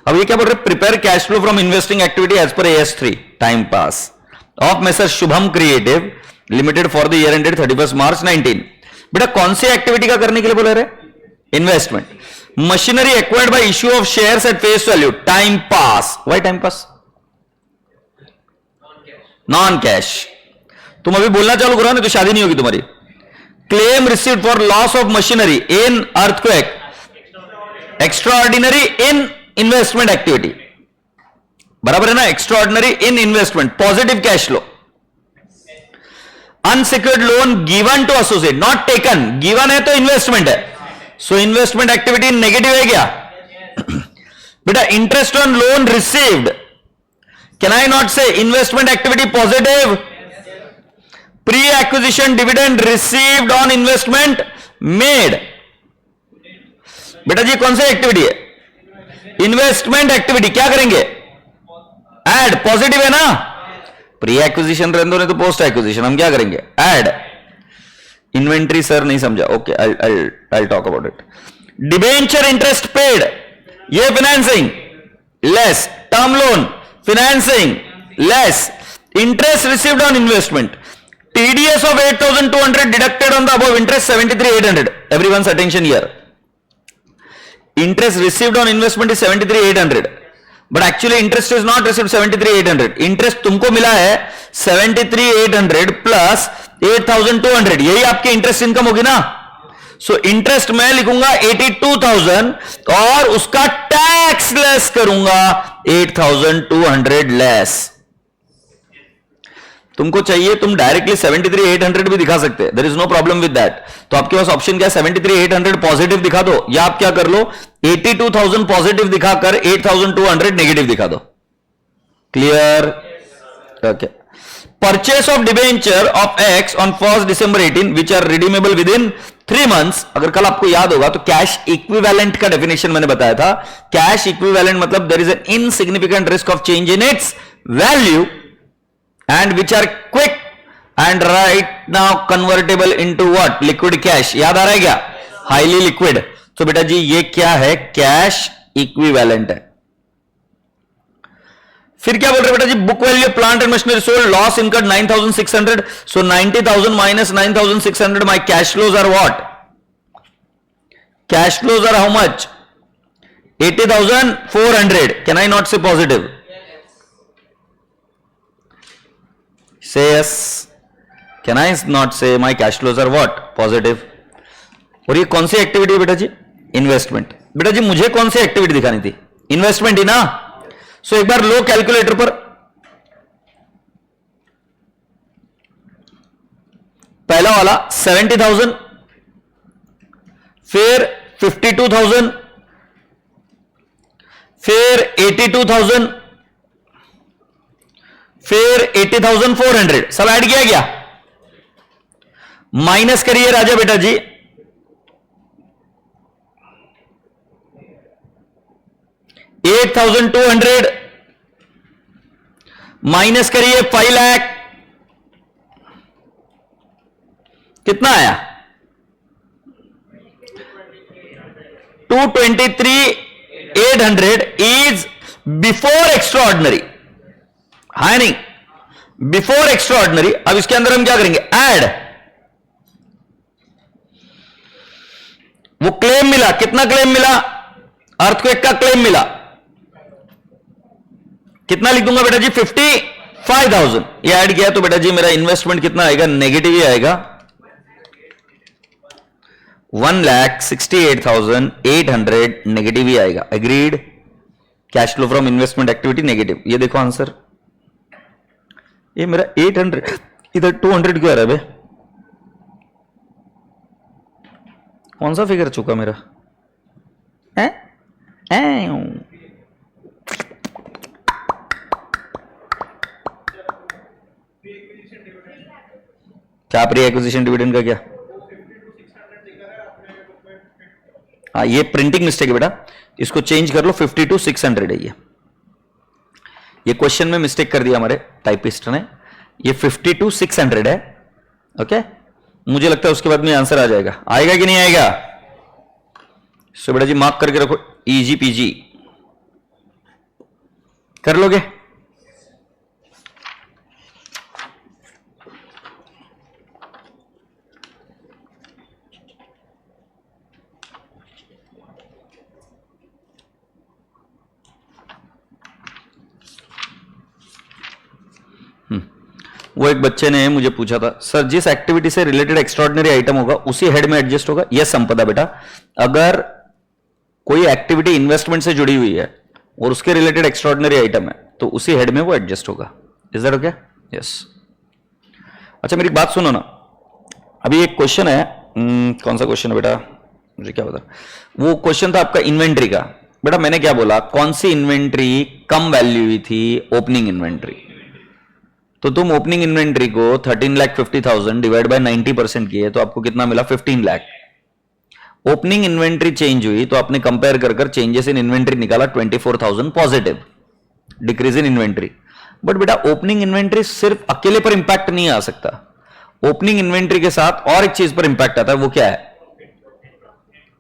अब ये क्या बोल रहे, prepare cash flow from investing activity as per AS3 time pass of messrs Shubham creative limited for the year ended 31 March 19. बेटा कौन सी एक्टिविटी का करने के लिए बोले रहे? Investment. Machinery acquired by issue of shares at face value, time pass. Why time pass? Non cash. तुम अभी बोलना चालू करो ना तो शादी नहीं होगी तुम्हारी. Claim received for loss of machinery in earthquake, extraordinary in investment activity. बराबर है ना? Extraordinary in investment, positive cash flow. Unsecured loan given to associate, not taken. Given है तो इन्वेस्टमेंट है, सो इन्वेस्टमेंट एक्टिविटी नेगेटिव है क्या? बेटा interest on loan received, can I not say investment activity positive? Pre acquisition dividend received on investment made. बेटा जी कौन सी एक्टिविटी है? Investment activity. क्या करेंगे? ऐड. पॉजिटिव है ना? प्री एक्विजिशन रहने दो, तो पोस्ट एक्विजिशन हम क्या करेंगे? ऐड. इन्वेंट्री सर नहीं समझा. Okay, I talk about it. Debenture interest paid, ये financing less. Term loan financing less. Interest received on investment, TDS of 8,200 deducted on the above interest 73,800. Everyone's attention here. Interest received on investment is 73,800, but actually interest is not received 73,800. Interest तुमको मिला है 73,800 plus 8,200. यही आपकी interest income होगी ना. So interest मैं लिखूंगा 82,000 और उसका टैक्स लेस करूंगा 8,200 लेस. तुमको चाहिए तुम डायरेक्टली 73,800 भी दिखा सकते हैं, there is no problem with that. तो आपके पास ऑप्शन क्या है, 73,800 पॉजिटिव दिखा दो, या आप क्या कर लो 82,000 पॉजिटिव दिखाकर 8,200 नेगेटिव दिखा दो। Clear? Okay. Purchase of debenture of X on 1 December 18 which are redeemable within 3 months। अगर कल आपको याद होगा तो कैश इक्विवेलेंट का डेफिनेशन मैंने बताया था। कैश इक्विवेलेंट मतलब there is an insignificant risk of change in its value and which are quick and right now convertible into what, liquid cash. याद आ रहा है क्या? Highly liquid. तो बेटा जी ये क्या है, कैश इक्विवेलेंट है। फिर क्या बोल रहे बेटा जी, book value plant and machinery sold, loss incurred 9,600, so 90,000 minus 9,600, my cash flows are what, cash flows are how much, 80,400। Can I not say positive? Say yes. Can I not say my cash flows are what, positive? और ये कौन सी activity है बेटा जी? Investment. बेटा जी मुझे कौन सी एक्टिविटी दिखानी थी? इन्वेस्टमेंट ही ना। सो एक बार लो कैलकुलेटर पर, पहला वाला 70,000, फिर 52,000, फिर 82,000, फिर 80,400, सब ऐड किया गया। माइनस करिए राजा बेटा जी, $8,200, माइनस करिए 5 लाख, कितना आया? 223,800 इज बिफोर एक्स्ट्राऑर्डिनरी, है नहीं? Before extraordinary. अब इसके अंदर हम क्या करेंगे, ऐड। वो क्लेम मिला, कितना क्लेम मिला? अर्थक्वेक का क्लेम मिला, कितना लिख दूंगा बेटा जी? 55,000। ये ऐड किया तो बेटा जी मेरा इन्वेस्टमेंट कितना आएगा? नेगेटिव ही आएगा, 1,68,800 नेगेटिव ही आएगा। Agreed? Cash flow from investment activity negative. ये देखो आंसर, ये मेरा 800, इधर 200 क्यों आ रहा है बे? कौन सा फिगर चुका मेरा? क्या प्री एक्विजिशन डिविडेंड का क्या? हाँ ये प्रिंटिंग मिस्टेक है बेटा, इसको चेंज कर लो, 52,600 है ये क्वेश्चन में मिस्टेक कर दिया हमारे टाइपिस्ट ने, ये 52,600 है। ओके, मुझे लगता है उसके बाद में आंसर आ जाएगा। आएगा कि नहीं आएगा? सो बेटा जी मार्क करके रखो, इजी पीजी कर लोगे। वो एक बच्चे ने मुझे पूछा था, सर जिस एक्टिविटी से रिलेटेड एक्स्ट्राऑर्डिनरी आइटम होगा उसी हेड में एडजस्ट होगा? यस संपदा बेटा, अगर कोई एक्टिविटी इन्वेस्टमेंट से जुड़ी हुई है और उसके रिलेटेड एक्स्ट्राऑर्डिनरी आइटम है तो उसी हेड में वो एडजस्ट होगा। Is that okay? यस। अच्छा मेरी बात सुनो ना, अभी एक क्वेश्चन है, कौन सा क्वेश्चन है बेटा, मुझे क्या पता। वो क्वेश्चन था आपका इन्वेंट्री का। बेटा मैंने क्या बोला, कौन सी इन्वेंट्री कम वैल्यू हुई थी? Opening inventory. तो तुम ओपनिंग इन्वेंट्री को 13,50,000 डिवाइड बाय 90% किए तो आपको कितना मिला? 15 लाख। ओपनिंग इन्वेंट्री चेंज हुई तो आपने कंपेयर कर चेंजेस इन इन्वेंट्री निकाला 24,000 positive, decrease in inventory. But बेटा ओपनिंग इन्वेंट्री सिर्फ अकेले पर इंपैक्ट नहीं आ सकता, ओपनिंग इन्वेंट्री के साथ और एक चीज पर इंपैक्ट आता है, वो क्या है?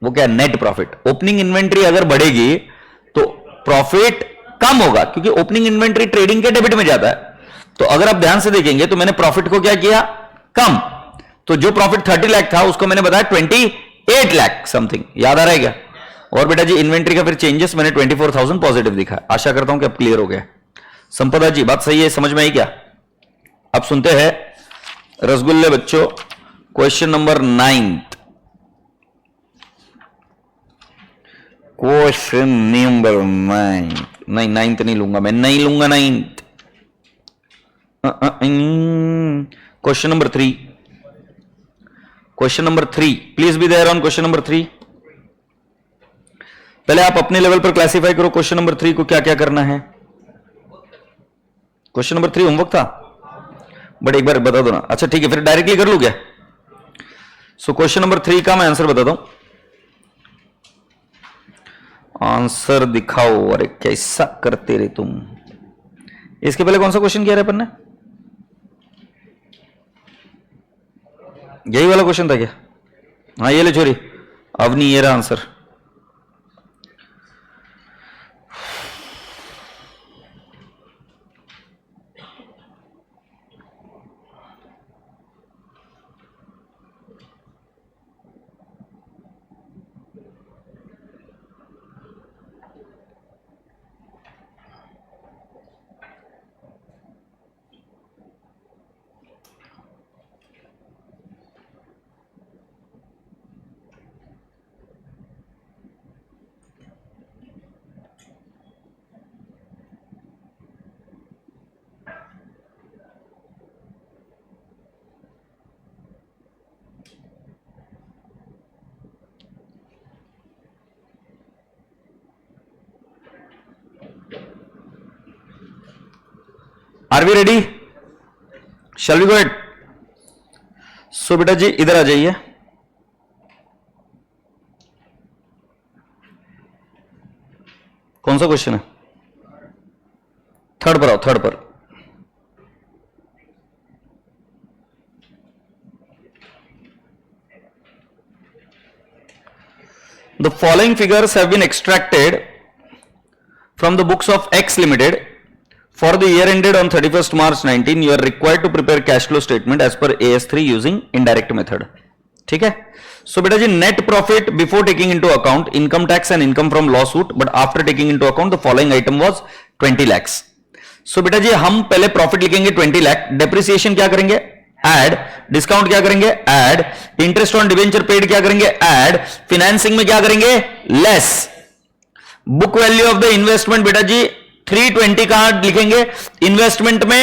वो क्या है? Net profit. ओपनिंग इन्वेंट्री अगर बढ़ेगी तो प्रॉफिट कम होगा, क्योंकि ओपनिंग इन्वेंट्री ट्रेडिंग के डेबिट में जाता है। तो अगर आप ध्यान से देखेंगे तो मैंने प्रॉफिट को क्या किया? कम। तो जो प्रॉफिट 30 लाख था उसको मैंने बताया 28 लाख समथिंग। याद आ रहा है क्या? और बेटा जी इन्वेंट्री का फिर चेंजेस मैंने 24,000 पॉजिटिव दिखा। आशा करता हूं कि अब क्लियर हो गया। संपदा जी बात सही है, समझ में आई क्या? अब सुनते हैं रसगुल्ले बच्चों, क्वेश्चन नंबर 9। क्वेश्चन नंबर 9 नहीं, 9th नहीं लूंगा मैं, नहीं लूंगा 9th। Question number 3, question number 3, please be there on question number 3. पहले आप अपने लेवल पर क्लासिफाई करो क्वेश्चन नंबर 3 को क्या क्या करना है. क्वेश्चन नंबर 3 होमवर्क था, बट एक बार बता दो ना. अच्छा ठीक है, फिर डायरेक्टली कर लू क्या? सो क्वेश्चन नंबर 3 का मैं आंसर बताता हूं. आंसर दिखाओ. अरे कैसा करते रे तुम. इसके पहले कौन सा क्वेश्चन किया रे अपन ने? यही वाला क्वेश्चन था क्या? हाँ ये ले छोरी. अब नहीं, ये रहा answer. Are we ready? Shall we go it? So बेटा जी इधर आ जाइए. कौन सा क्वेश्चन है? थर्ड पर आओ, थर्ड पर. The following figures have been extracted from the books of X limited. For the year ended on 31st March 19, you are required to prepare cash flow statement as per AS3 using indirect method. ठीक है? So बेटा जी net profit before taking into account income tax and income from lawsuit, but after taking into account the following item was 20 lakhs. So बेटा जी हम पहले profit लिखेंगे 20 lakh, depreciation क्या करेंगे? Add, discount क्या करेंगे? Add, interest on debenture paid क्या करेंगे? Add, financing में क्या करेंगे? Less. Book value of the investment बेटा जी 320 का लिखेंगे. इन्वेस्टमेंट में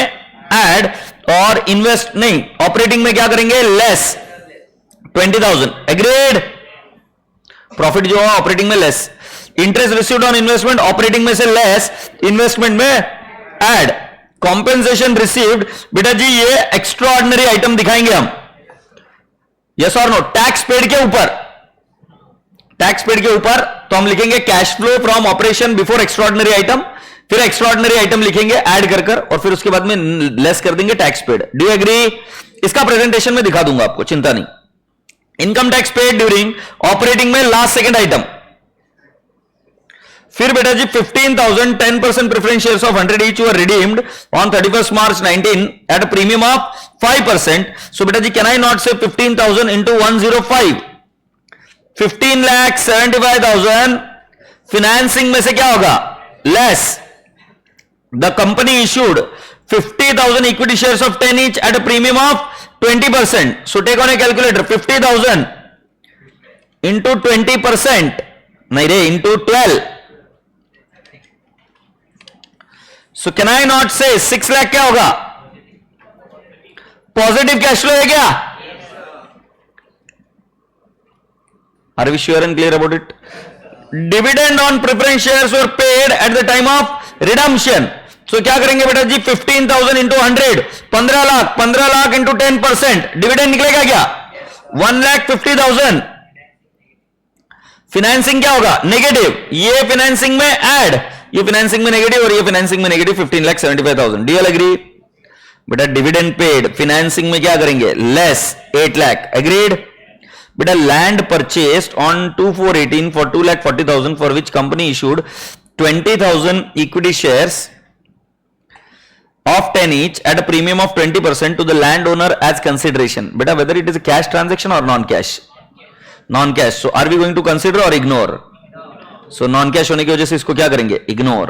ऐड और इन्वेस्ट नहीं, ऑपरेटिंग में क्या करेंगे? लेस 20,000. एग्रीड? प्रॉफिट जो है ऑपरेटिंग में less. Interest received on investment operating में से लेस, इन्वेस्टमेंट में ऐड. कॉम्पेंसेशन रिसीव्ड बेटा जी ये एक्स्ट्रा ऑर्डिनरी आइटम दिखाएंगे हम. यस और नो? टैक्स पेड के ऊपर, टैक्स पेड के ऊपर तो हम लिखेंगे cash flow from operation before extraordinary item, फिर एक्स्ट्राऑर्डिनरी आइटम लिखेंगे ऐड कर कर, और फिर उसके बाद में लेस कर देंगे tax paid. Do you agree? इसका प्रेजेंटेशन में दिखा दूंगा आपको, चिंता नहीं. Income tax paid during operating में लास्ट सेकंड आइटम. फिर बेटा जी 15,000 10% preference shares of 100 each were redeemed on 31st March 19 at a premium of 5%. So बेटा जी can I not say 15,000 into 105? 15,75,000 financing में से क्या होगा? Less. The company issued 50,000 equity shares of 10 each at a premium of 20%. So take on a calculator. 50,000 into 20%. नहीं रे, into 12. So can I not say 6 lakh क्या होगा? Positive cash flow है क्या? Are we sure and clear about it? Dividend on preference shares were paid at the time of redemption. So क्या करेंगे बेटा जी? 15,000 into 100, 15 lakh, 15 lakh into 10%, dividend निकलेगा क्या? 1,50,000. फाइनेंसिंग क्या होगा? नेगेटिव. ये फाइनेंसिंग में ऐड, ये फाइनेंसिंग में नेगेटिव और ये फाइनेंसिंग में नेगेटिव. 15,75,000. Do you agree? बेटा डिविडेंड पेड, फाइनेंसिंग में क्या करेंगे? लेस 8 लाख. एग्रीड? बेटा land purchased on 2/4/18 for 2,40,000 for which company issued 20,000 equity shares of 10 each at a premium of 20% to the landowner as consideration. बेटा whether it is a cash transaction or non-cash? Non-cash. So are we going to consider or ignore? So non-cash होने की वजह से इसको क्या करेंगे? Ignore.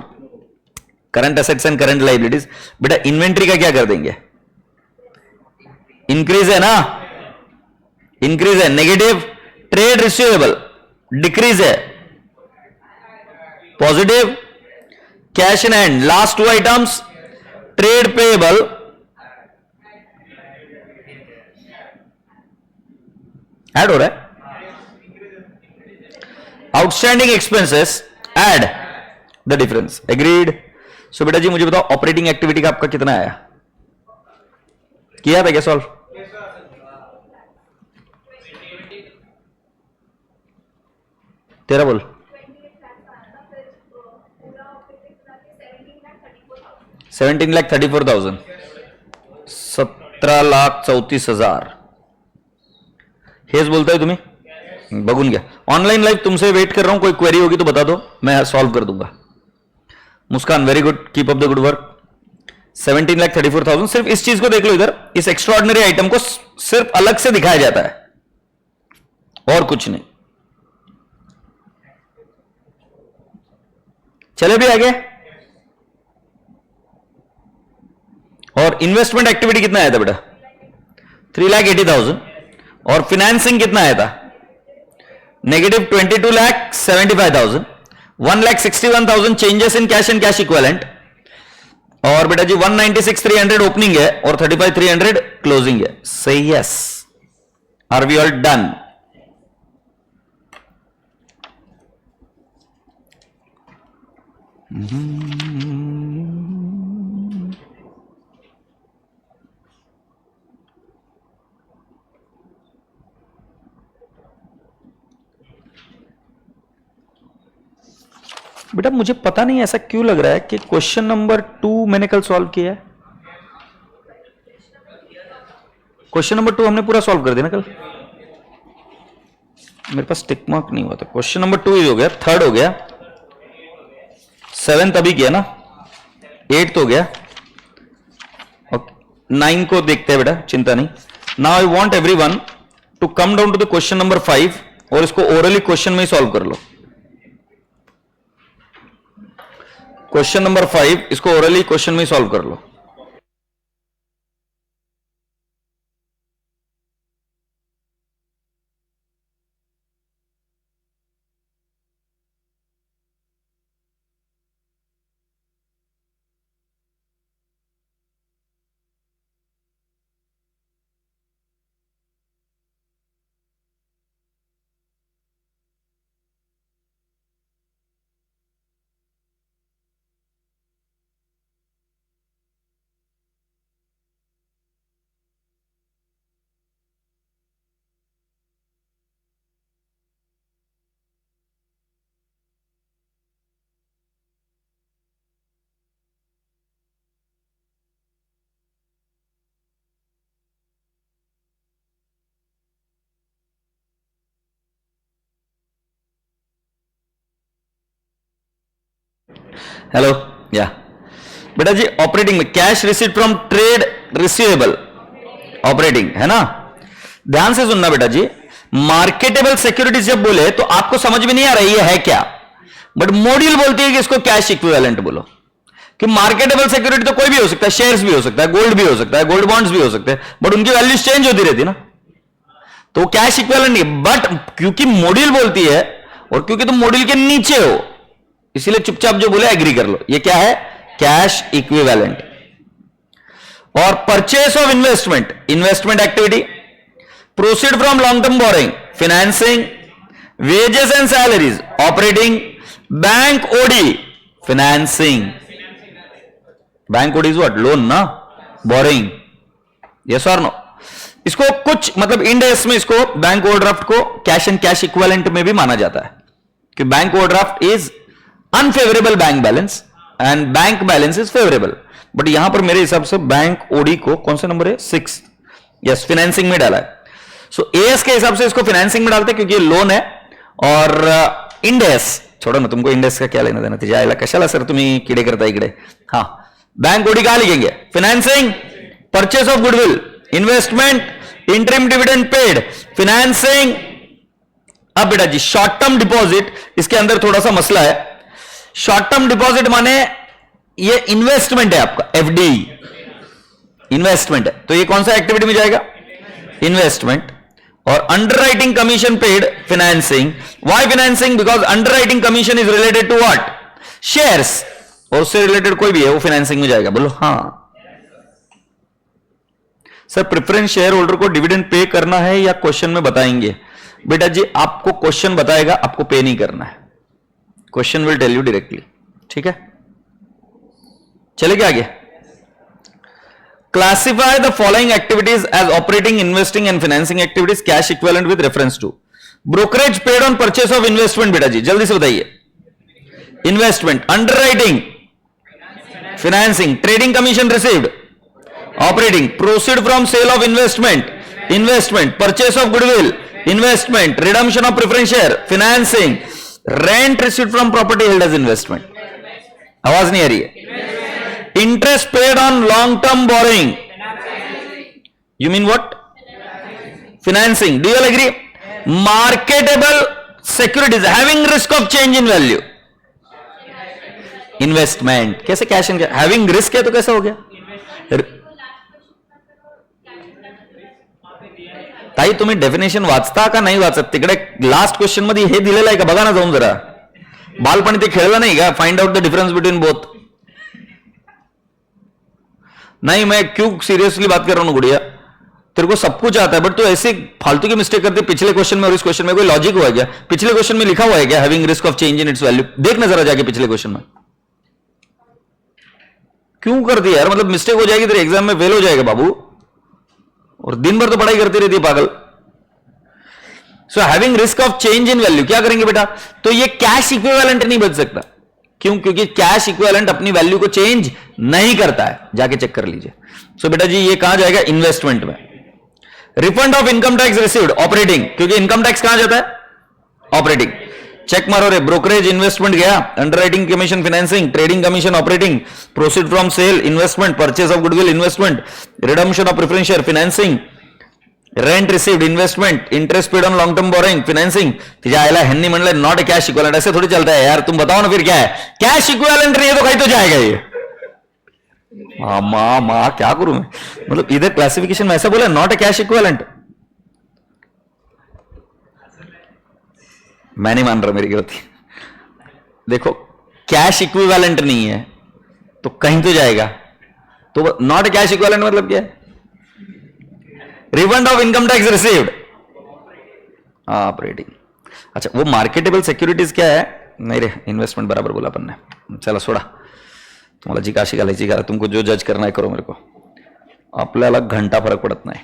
Current assets and current liabilities. बेटा inventory का क्या कर देंगे? इंक्रीज है ना? इंक्रीज है. नेगेटिव. ट्रेड रिसीवेबल डिक्रीज है. Positive. Cash in hand. Last 2 items trade payable add हो रहा है, outstanding expenses add the difference, agreed. So बेटा जी मुझे बताओ ऑपरेटिंग एक्टिविटी का आपका कितना आया, किया था क्या सॉल्व? तेरा बोल। 17,34,000, 17,34,000 हेच बोलताय तुम्ही, बघून घ्या। ऑनलाइन लाइव तुमसे वेट कर रहा हूं, कोई क्वेरी होगी तो बता दो, मैं सॉल्व कर दूंगा। Muskan very good, keep up the good work. 17,34,000, सिर्फ इस चीज को देख लो, इधर इस एक्स्ट्राऑर्डिनरी आइटम को सिर्फ अलग से दिखाया जाता है और कुछ नहीं। चले भी आगे। और इन्वेस्टमेंट एक्टिविटी कितना आया था बेटा? 3,80,000। और फिनेंसिंग कितना आया था? -22,75,000। 1,61,000 changes in cash and cash equivalent. और बेटा जी 196,300 ओपनिंग है और 35,300 क्लोजिंग है। सही, yes. Are we all done? बेटा मुझे पता नहीं ऐसा क्यों लग रहा है कि क्वेश्चन नंबर 2 मैंने कल सॉल्व किया है। क्वेश्चन नंबर 2 हमने पूरा सॉल्व कर दिया ना कल। मेरे पास टिक मार्क नहीं हुआ था। क्वेश्चन नंबर 2 हो गया, 3rd हो गया, 7th अभी किया ना, 8th हो गया, 9 को देखते हैं बेटा, चिंता नहीं। Now I want everyone to come down to the question number 5 और इसको ओरली क्वेश्चन में ही सॉल्व कर लो। क्वेश्चन नंबर 5 इसको ओरली क्वेश्चन में ही सॉल्व कर लो। हेलो, या बेटा जी ऑपरेटिंग में cash receipt from trade receivable, operating है ना। ध्यान से सुनना बेटा जी, मार्केटेबल सिक्योरिटीज जब बोले तो आपको समझ में नहीं आ रही है क्या, बट मॉड्यूल बोलती है कि इसको कैश इक्विवेलेंट बोलो। कि मार्केटेबल सिक्योरिटी तो कोई भी हो सकता है, शेयर्स भी हो सकता है, गोल्ड भी हो सकता है, गोल्ड बॉन्ड्स भी हो सकते हैं, बट उनकी वैल्यूज चेंज होती रहती ना, तो कैश इक्विवेलेंट नहीं। बट क्योंकि मॉड्यूल बोलती है और क्योंकि तुम मॉड्यूल के नीचे हो, इसीलिए चुपचाप जो बोले एग्री कर लो। ये क्या है? Cash equivalent. और purchase of investment, investment activity, proceed from long term borrowing, financing, wages and salaries, operating, bank OD, financing. Bank OD is what? Loan ना, बोरिंग। यस और नो? इसको कुछ मतलब इंड एस में इसको बैंक ओवरड्राफ्ट को cash and cash equivalent में भी माना जाता है कि bank overdraft is unfavourable bank balance and bank balance is favourable. But यहां पर मेरे हिसाब से बैंक ओडी को कौन सा नंबर है? 6। यस, फाइनेंसिंग में डाला है। सो एएस के हिसाब से इसको फाइनेंसिंग में डालते हैं क्योंकि ये लोन है। और इंडेस छोड़ो ना, तुमको इंडेस का क्या लेना देना, जायला कशाला सर तुम्ही किडे करता इकडे। हाँ, बैंक ओडी कहां लिखेंगे? Financing, purchase of goodwill, investment, interim dividend paid, financing. अब बेटा जी शॉर्ट टर्म डिपॉजिट, इसके अंदर थोड़ा सा मसला है। शॉर्ट टर्म डिपॉजिट माने ये इन्वेस्टमेंट है आपका, एफडी इन्वेस्टमेंट है, तो ये कौन सा एक्टिविटी में जाएगा? इन्वेस्टमेंट। और underwriting commission paid, financing. Why financing? Because underwriting commission is related to what? Shares, और उससे रिलेटेड कोई भी है वो फाइनेंसिंग में जाएगा। बोलो हाँ। सर प्रेफरेंस शेयर होल्डर को डिविडेंड पे करना है या क्वेश्चन में बताएंगे? बेटा जी आपको क्वेश्चन बताएगा, आपको पे नहीं करना है, question will tell you directly, ठीक है। चलेगा आगे। Classify the following activities as operating, investing and financing activities, cash equivalent with reference to brokerage paid on purchase of investment. बेटा जी जल्दी से बताइए। Investment, underwriting, financing, trading commission received, operating, proceed from sale of investment, investment, purchase of goodwill, investment, redemption of preference share, financing, rent received from property held as investment. आवाज नहीं आ रही है। Interest paid on long term borrowing, you mean what? Financing. Do you all agree? Marketable securities having risk of change in value, investment. कैसे cash in having risk है तो कैसे हो गया? ताई तुम्ही डेफिनेशन वाचता का नाही वाचत? तिकडे लास्ट क्वेश्चन मध्ये हे दिलेलं आहे का बघा ना जाऊन जरा. बालपणी ते खेळलं नाही का? Find out the difference between both. नहीं मैं क्यों सीरियसली बात कर रहा हूं गुड़िया, तेरे को सब कुछ आता है बट तू ऐसे फालतू की मिस्टेक करते. पिछले क्वेश्चन में और इस क्वेश्चन में कोई लॉजिक हुआ है क्या? पिछले क्वेश्चन में लिखा हुआ है क्या having risk of change in its value? देखना जरा जाके पिछले क्वेश्चन में. क्यों कर दिया यार? मतलब मिस्टेक हो जाएगी तेरे एग्जाम में, फेल हो जाएगा बाबू. और दिन भर तो पढ़ाई करती रहती है पागल. So having risk of change in value क्या करेंगे बेटा? तो ये कैश इक्विवेलेंट नहीं बच सकता. क्यों? क्योंकि कैश इक्विवेलेंट अपनी वैल्यू को चेंज नहीं करता है. जाके चेक कर लीजिए. सो बेटा जी ये कहां जाएगा? इन्वेस्टमेंट में. Refund of income tax received, operating, क्योंकि इनकम टैक्स कहां जाता है? ऑपरेटिंग. चेक मारो रे. ब्रोकरेज इन्वेस्टमेंट गया, underwriting commission financing, trading commission operating, proceed from sale investment, purchase of goodwill investment, redemption of preference share financing, rent received investment, interest paid on long term borrowing financing. तिच्या आयला ह्यांनी म्हणलं not cash equivalent. ऐसे थोड़ी चलता है यार. तुम बताओ ना फिर क्या है? कैश इक्विवेलेंट नहीं है तो कहीं तो जाएगा ये. मां क्या करूं मैं? मतलब इधर क्लासिफिकेशन में ऐसा बोला नॉट ए कैश इक्विवेलेंट. मैं नहीं मान रहा मेरी गलती. देखो कैश इक्विवेलेंट नहीं है तो कहीं तो जाएगा. तो नॉट कैश इक्विवेलेंट मतलब क्या है? Refund of income tax received, operating. अच्छा वो मार्केटेबल सिक्योरिटीज क्या है? नहीं रे इन्वेस्टमेंट बराबर बोला अपन ने. चला सोडा. तुम्हाला जी काशी घालायची घाला. तुमको जो जज करना है करो. मेरे को आपल्याला घंटा फरक पडत नाही.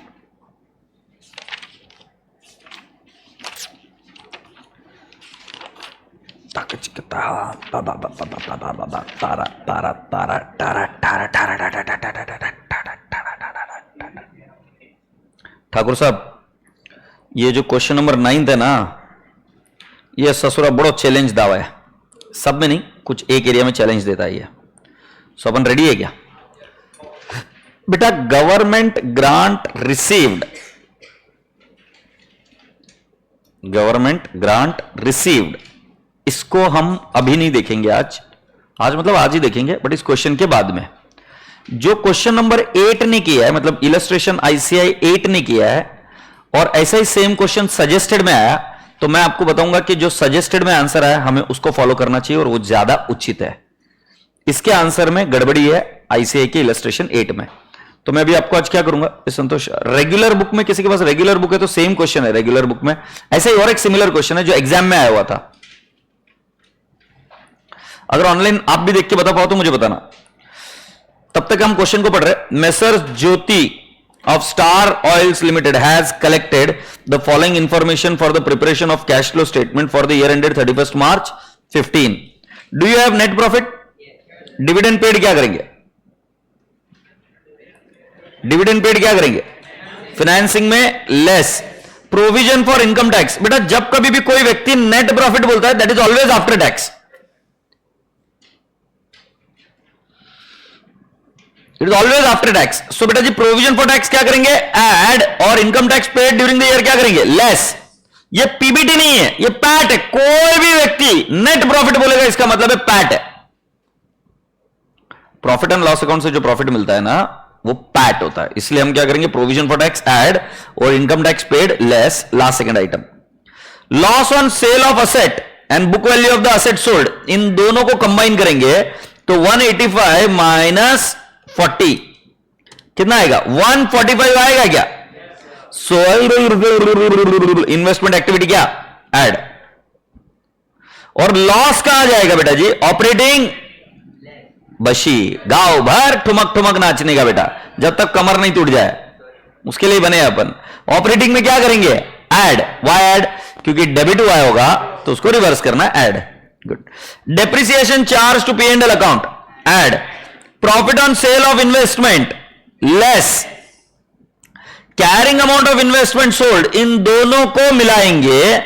ठाकुर साहब ये जो क्वेश्चन नंबर 9 है ना, ये ससुरा बड़ो चैलेंज दावा है. सब में नहीं, कुछ एक एरिया में चैलेंज देता है ये. सो अपन रेडी है क्या बेटा? Government grant received, government grant received, इसको हम अभी नहीं देखेंगे आज. आज मतलब आज ही देखेंगे बट इस क्वेश्चन के बाद में. जो क्वेश्चन नंबर 8 ने किया है, मतलब इलस्ट्रेशन आईसीआई 8 ने किया है, और ऐसा ही सेम क्वेश्चन सजेस्टेड में आया, तो मैं आपको बताऊंगा कि जो सजेस्टेड में आंसर आया हमें उसको फॉलो करना चाहिए और वो ज्यादा उचित है. इसके आंसर में गड़बड़ी है आईसीआई के इलस्ट्रेशन 8 में. तो मैं अभी आपको आज क्या करूंगा संतोष, रेगुलर बुक में, किसी के पास रेगुलर बुक है तो सेम क्वेश्चन है रेगुलर बुक में. ऐसा ही और एक सिमिलर क्वेश्चन है जो एग्जाम में आया हुआ था. अगर ऑनलाइन आप भी देख के बता पाओ तो मुझे बताना. तब तक हम क्वेश्चन को पढ़ रहे. Messrs Jyoti of star oils limited has collected the following information for the preparation of cash flow statement for the year ended 31 March 15. Do you have net profit? Dividend paid क्या करेंगे? Dividend paid क्या करेंगे? Financing में less. Provision for income tax, बेटा जब कभी भी कोई व्यक्ति नेट प्रॉफिट बोलता है that is always after tax. It is always after tax. So बेटा जी प्रोविजन फॉर टैक्स क्या करेंगे? ऐड. और income tax paid during the year क्या करेंगे? लेस. ये पीबीटी नहीं है, ये पैट है. कोई भी व्यक्ति नेट प्रॉफिट बोलेगा इसका मतलब है पैट है. प्रॉफिट एंड लॉस अकाउंट से जो प्रॉफिट मिलता है ना वो पैट होता है. इसलिए हम क्या करेंगे? प्रोविजन फॉर टैक्स ऐड और income tax paid less. Last second item, loss on sale of asset and book value of the asset sold, इन दोनों को कंबाइन करेंगे तो 185 माइनस 40 कितना आएगा? 145 आएगा क्या? सो इन्वेस्टमेंट एक्टिविटी क्या, ऐड। और लॉस कहां जाएगा बेटा जी, ऑपरेटिंग बशी, गांव भर ठुमक ठुमक नाचने का बेटा, जब तक कमर नहीं टूट जाए, उसके लिए बने अपन। ऑपरेटिंग में क्या करेंगे, ऐड। वाई ऐड, क्योंकि डेबिट हुआ होगा तो उसको रिवर्स करना, add. Good. Depreciation charge to P and L account, add. Profit on sale of investment less carrying amount of investment sold, इन दोनों को मिलाएंगे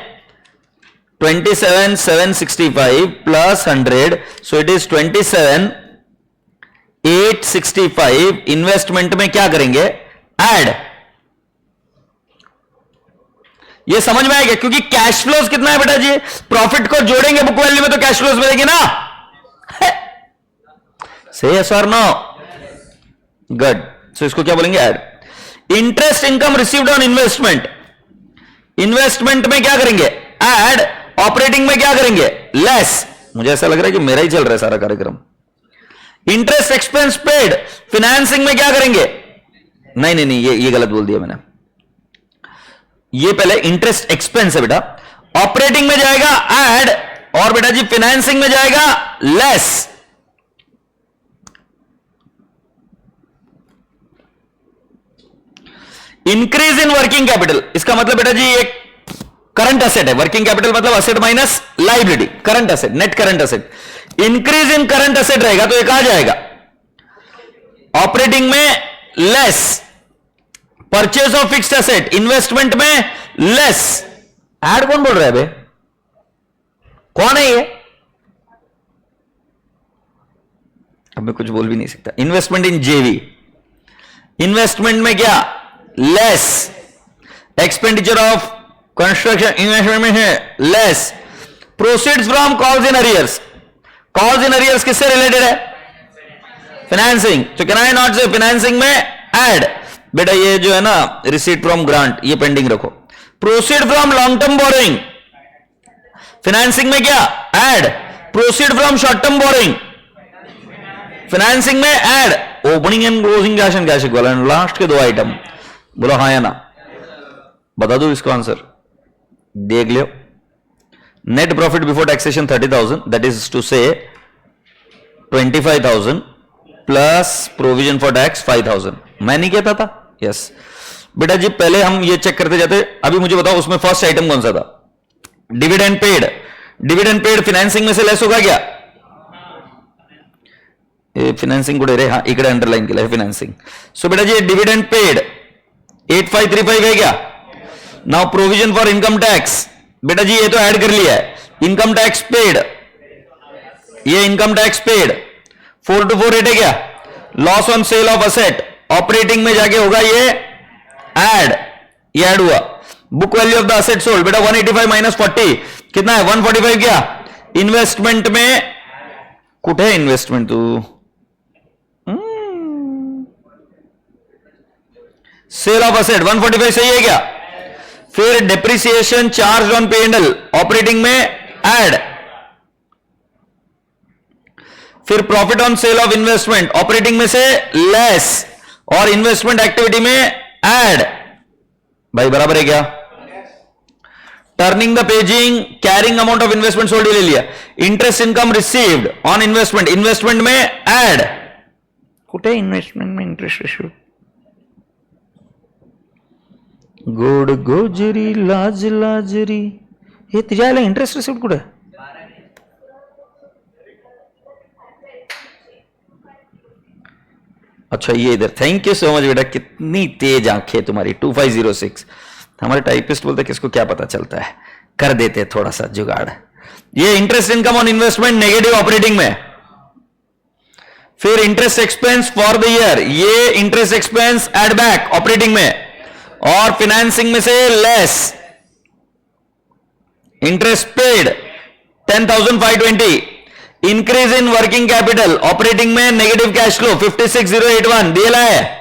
27,765 plus 100, so it is 27,865। Investment में क्या करेंगे, ऐड। ये समझ में आएगा, क्योंकि कैश फ्लोज कितना है बेटा जी, प्रॉफिट को जोड़ेंगे बुक वैल्यू में तो कैश फ्लोज मिलेगी ना, से यस और नो, गुड। सो इसको क्या बोलेंगे, add. Interest income received on investment, investment में क्या करेंगे, ऐड। ऑपरेटिंग में क्या करेंगे, लेस। मुझे ऐसा लग रहा है कि मेरा ही चल रहा है सारा कार्यक्रम। इंटरेस्ट एक्सपेंस पेड, फिनेंसिंग में क्या करेंगे, नहीं नहीं नहीं, ये गलत बोल दिया मैंने, ये पहले इंटरेस्ट एक्सपेंस है बेटा, ऑपरेटिंग में जाएगा ऐड, और बेटा जी फिनेंसिंग में जाएगा less. Increase in working capital, इसका मतलब बेटा जी एक करंट एसेट है, वर्किंग कैपिटल मतलब asset minus liability, current asset, net current asset. Increase in current asset रहेगा तो एक आ जाएगा ऑपरेटिंग में less. Purchase of fixed asset, investment में लेस। ऐड कौन बोल रहा है बे, कौन है ये, अब मैं कुछ बोल भी नहीं सकता। इन्वेस्टमेंट इन जेवी, इन्वेस्टमेंट में क्या, less. Expenditure of construction, investment में है less. Proceeds from calls in arrears, calls in arrears किससे रिलेटेड है, फाइनेंसिंग, तो can I not say financing में ऐड। बेटा ये जो है ना रिसीट फ्रॉम ग्रांट, ये पेंडिंग रखो। Proceed from long term borrowing, financing में क्या, add. Proceed from short term borrowing, financing में add. Opening and closing cash and cash equivalent, last के 2 आइटम, बोलो हाँ या ना, बता दो इसको आंसर, देख लियो। Net profit before taxation 30,000, that is to say 25,000 plus provision for tax 5,000। मैं नहीं कहता था, यस बेटा जी। पहले हम ये चेक करते जाते, अभी मुझे बताओ उसमें फर्स्ट आइटम कौन सा था, dividend paid. Dividend paid financing में से लेस होगा क्या, फाइनेंसिंग कुठे रे, हाँ इकडे अंडरलाइन केलं है फाइनेंसिंग। सो बेटा जी डिविडेंड पेड 8535 है क्या। Now provision for income tax, बेटा जी ये तो ऐड कर लिया है। इनकम टैक्स पेड, ये इनकम टैक्स पेड 424 है क्या। Loss on sale of asset, operating में जाके होगा ये ऐड, ये ऐड हुआ। Book value of the asset sold, बेटा 185 माइनस 40 कितना है 145 क्या। इन्वेस्टमेंट में कुछ है, इन्वेस्टमेंट तू सेल ऑफ असेट 145 सही है क्या। फिर डेप्रिसिएशन चार्ज ऑन पे एंड एल, ऑपरेटिंग में ऐड। फिर profit on sale of investment, operating में से लेस, और इन्वेस्टमेंट एक्टिविटी में ऐड। भाई बराबर है क्या। Turning the paging, carrying amount of investment sold ले लिया। Interest income received on investment, investment में ऐड। कुठे इन्वेस्टमेंट में इंटरेस्ट रिसीव्ड, गोड गोजरी लाज लाजरी, हे तुझ्याला इंटरेस्ट रिसीव्ड कुठे। अच्छा ये इधर, थैंक यू सो मच बेटा, कितनी तेज आंखें तुम्हारी। 2506 हमारे टाइपिस्ट बोलते किसको क्या पता चलता है, कर देते थोड़ा सा जुगाड़। ये interest income on investment negative operating में। फिर interest expense for the year, ये interest expense add back operating में, और फाइनेंसिंग में से less. Interest paid 10,520, increase in working capital, operating में नेगेटिव कैश फ्लो 56,081 दिया है।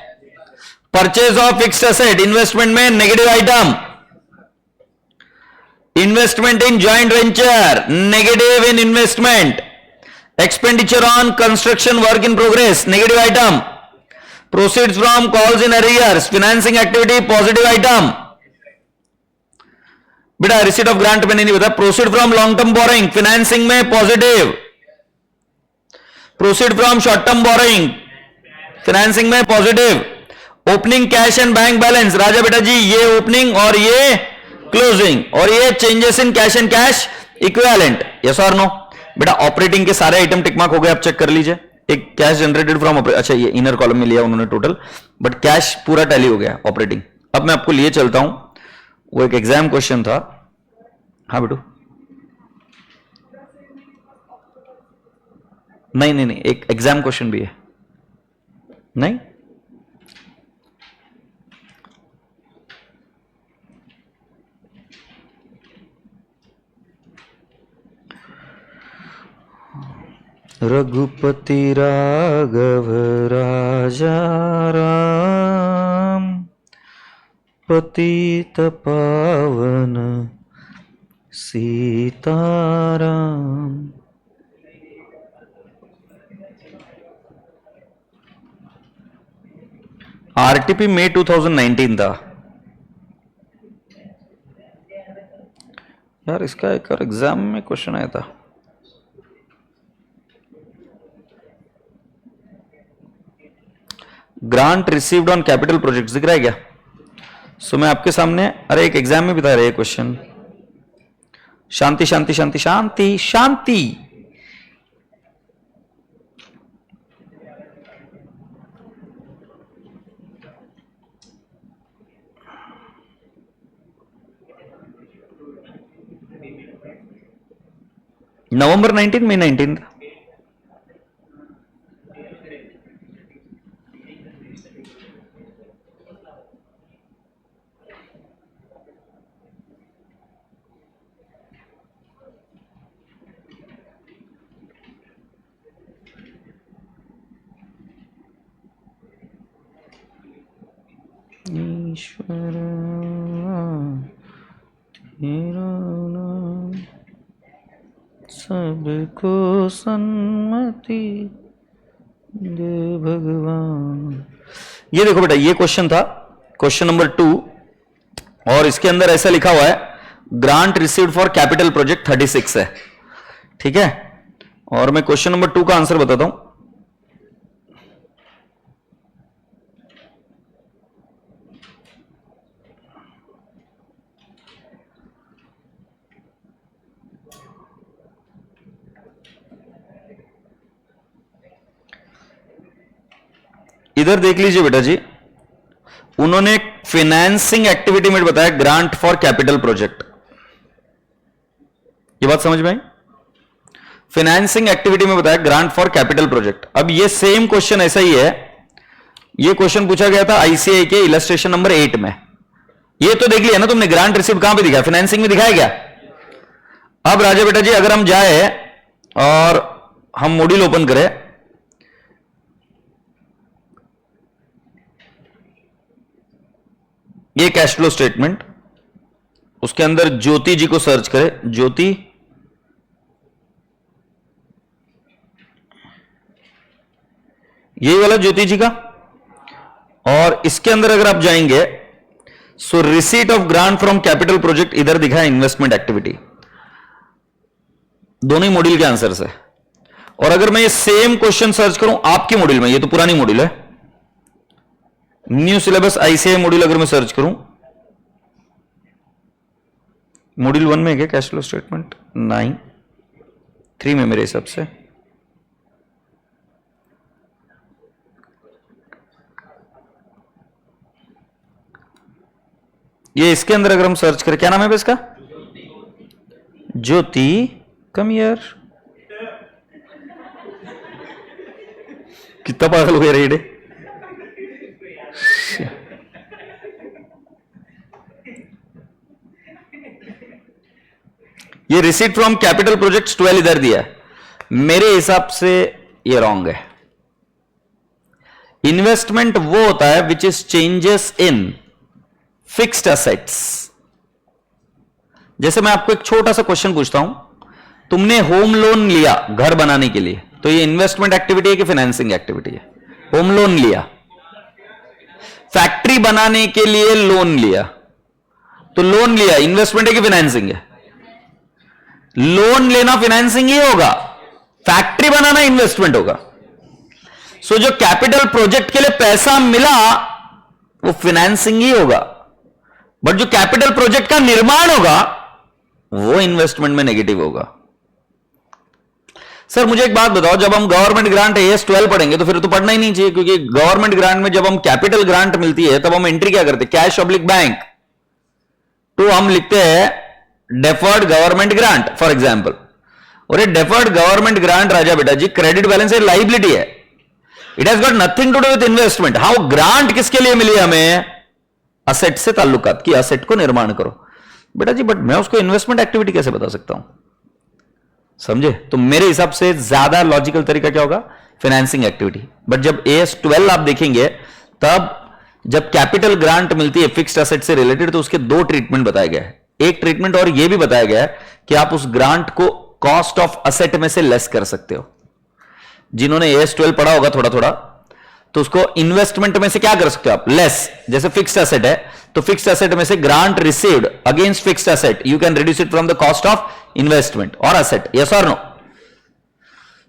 Purchase of fixed asset, investment में negative item. Investment in joint venture, negative in investment. Expenditure on construction work in progress, negative item. Proceeds from calls in arrears, financing activity, positive item. बेटा receipt of grant मैंने नहीं बताया। Proceed from long term borrowing financing में positive, proceed from short term borrowing financing में positive. Opening cash and bank balance, राजा बेटा जी ये ओपनिंग और ये क्लोजिंग, और ये changes in cash and cash equivalent, yes और नो। बेटा ऑपरेटिंग के सारे आइटम टिक मार्क हो गए, आप चेक कर लीजिए। एक कैश जनरेटेड फ्रॉम, अच्छा ये इनर कॉलम में लिया उन्होंने टोटल, बट कैश पूरा टैली हो गया ऑपरेटिंग। अब मैं आपको लिए चलता हूं, वो एक एग्जाम क्वेश्चन था। हाँ बेटू, नहीं नहीं नहीं, एक एग्जाम क्वेश्चन भी है। नहीं रघुपति राघव राजा राम, पतित पावन सीताराम। आरटीपी मई 2019 था यार, इसका एक और एग्जाम में क्वेश्चन आया था। Grant received on capital project दिख रहा है क्या? सो मैं आपके सामने, अरे एक एग्जाम में बता रहे क्वेश्चन। शांति शांति शांति शांति शांति। नवंबर 19 मई 19 ईश्वर तेरा नाम सबको सन्मति दे भगवान। ये देखो बेटा, ये क्वेश्चन था, क्वेश्चन नंबर 2, और इसके अंदर ऐसा लिखा हुआ है grant received for capital project 36 है, ठीक है। और मैं क्वेश्चन नंबर 2 का आंसर बताता हूं। इधर देख लीजिए बेटा जी, उन्होंने फाइनेंसिंग एक्टिविटी में बताया ग्रांट फॉर कैपिटल प्रोजेक्ट। ये बात समझ में आई? फाइनेंसिंग एक्टिविटी में बताया ग्रांट फॉर कैपिटल प्रोजेक्ट। अब ये सेम क्वेश्चन ऐसा ही है, ये क्वेश्चन पूछा गया था आईसीआई के इलस्ट्रेशन नंबर 8 में। ये तो देख लिया ना तुमने, ग्रांट रिसीव कहां पे दिखा? फाइनेंसिंग में दिखाया क्या? अब राजा बेटा जी अगर हम जाए और हम मॉड्यूल ओपन करें, ये कैश फ्लो स्टेटमेंट, उसके अंदर ज्योति जी को सर्च करें, ज्योति, यही वाला ज्योति जी का, और इसके अंदर अगर आप जाएंगे so receipt of grant from capital project इधर दिखा है इन्वेस्टमेंट एक्टिविटी, दोनों ही मॉड्यूल के आंसर है। और अगर मैं ये सेम क्वेश्चन सर्च करूं आपके मॉड्यूल में, ये तो पुरानी मॉड्यूल है, न्यू सिलेबस आईसीआई मॉड्यूल अगर मैं सर्च करूं, मॉड्यूल 1 में क्या कैश फ्लो स्टेटमेंट? 9, 3 में मेरे हिसाब से। ये इसके अंदर अगर हम सर्च करें, क्या नाम है इसका? ज्योति, कम हियर। कितना पागल हो गया रेडे। ये रिसीट फ्रॉम कैपिटल प्रोजेक्ट्स 12 इधर दिया है, मेरे हिसाब से ये रॉन्ग है। इन्वेस्टमेंट वो होता है which is changes in fixed assets. जैसे मैं आपको एक छोटा सा क्वेश्चन पूछता हूं, तुमने होम लोन लिया घर बनाने के लिए, तो ये इन्वेस्टमेंट एक्टिविटी है कि फाइनेंसिंग एक्टिविटी है? होम लोन लिया, फैक्ट्री बनाने के लिए लोन लिया, तो लोन लिया, इन्वेस्टमेंट है कि फाइनेंसिंग है? लोन लेना फाइनेंसिंग ही होगा, फैक्ट्री बनाना इन्वेस्टमेंट होगा। सो जो कैपिटल प्रोजेक्ट के लिए पैसा मिला वो फाइनेंसिंग ही होगा, बट जो कैपिटल प्रोजेक्ट का निर्माण होगा वो इन्वेस्टमेंट में नेगेटिव होगा। सर मुझे एक बात बताओ, जब हम गवर्नमेंट ग्रांट AS12 पढ़ेंगे तो फिर तो पढ़ना ही नहीं चाहिए, क्योंकि गवर्नमेंट ग्रांट में जब हम कैपिटल ग्रांट मिलती है तब हम एंट्री क्या करते हैं? कैश ऑब्लिक बैंक, तो हम लिखते हैं deferred government grant for example. और ये डेफर्ड गवर्नमेंट ग्रांट राजा बेटा जी क्रेडिट बैलेंस है, लाइबिलिटी है, it has got nothing to do with investment. How grant किसके लिए मिली हमें? असेट से ताल्लुकात की, असेट को निर्माण करो बेटा जी, बट मैं उसको इन्वेस्टमेंट एक्टिविटी कैसे बता सकता हूं? समझे? तो मेरे हिसाब से ज्यादा लॉजिकल तरीका क्या होगा? Financing activity. बट जब AS12 आप देखेंगे तब जब कैपिटल ग्रांट मिलती है फिक्स्ड एसेट से रिलेटेड तो उसके दो ट्रीटमेंट बताए गए हैं। एक ट्रीटमेंट और यह भी बताया गया है कि आप उस ग्रांट को कॉस्ट ऑफ असेट में से लेस कर सकते हो। जिन्होंने AS12 पढ़ा होगा थोड़ा थोड़ा, तो उसको इन्वेस्टमेंट में से क्या कर सकते हो आप? लेस। जैसे फिक्स्ड एसेट है तो फिक्स्ड एसेट में से grant received against fixed asset you can reduce it from the cost of investment और असेट। यस और नो?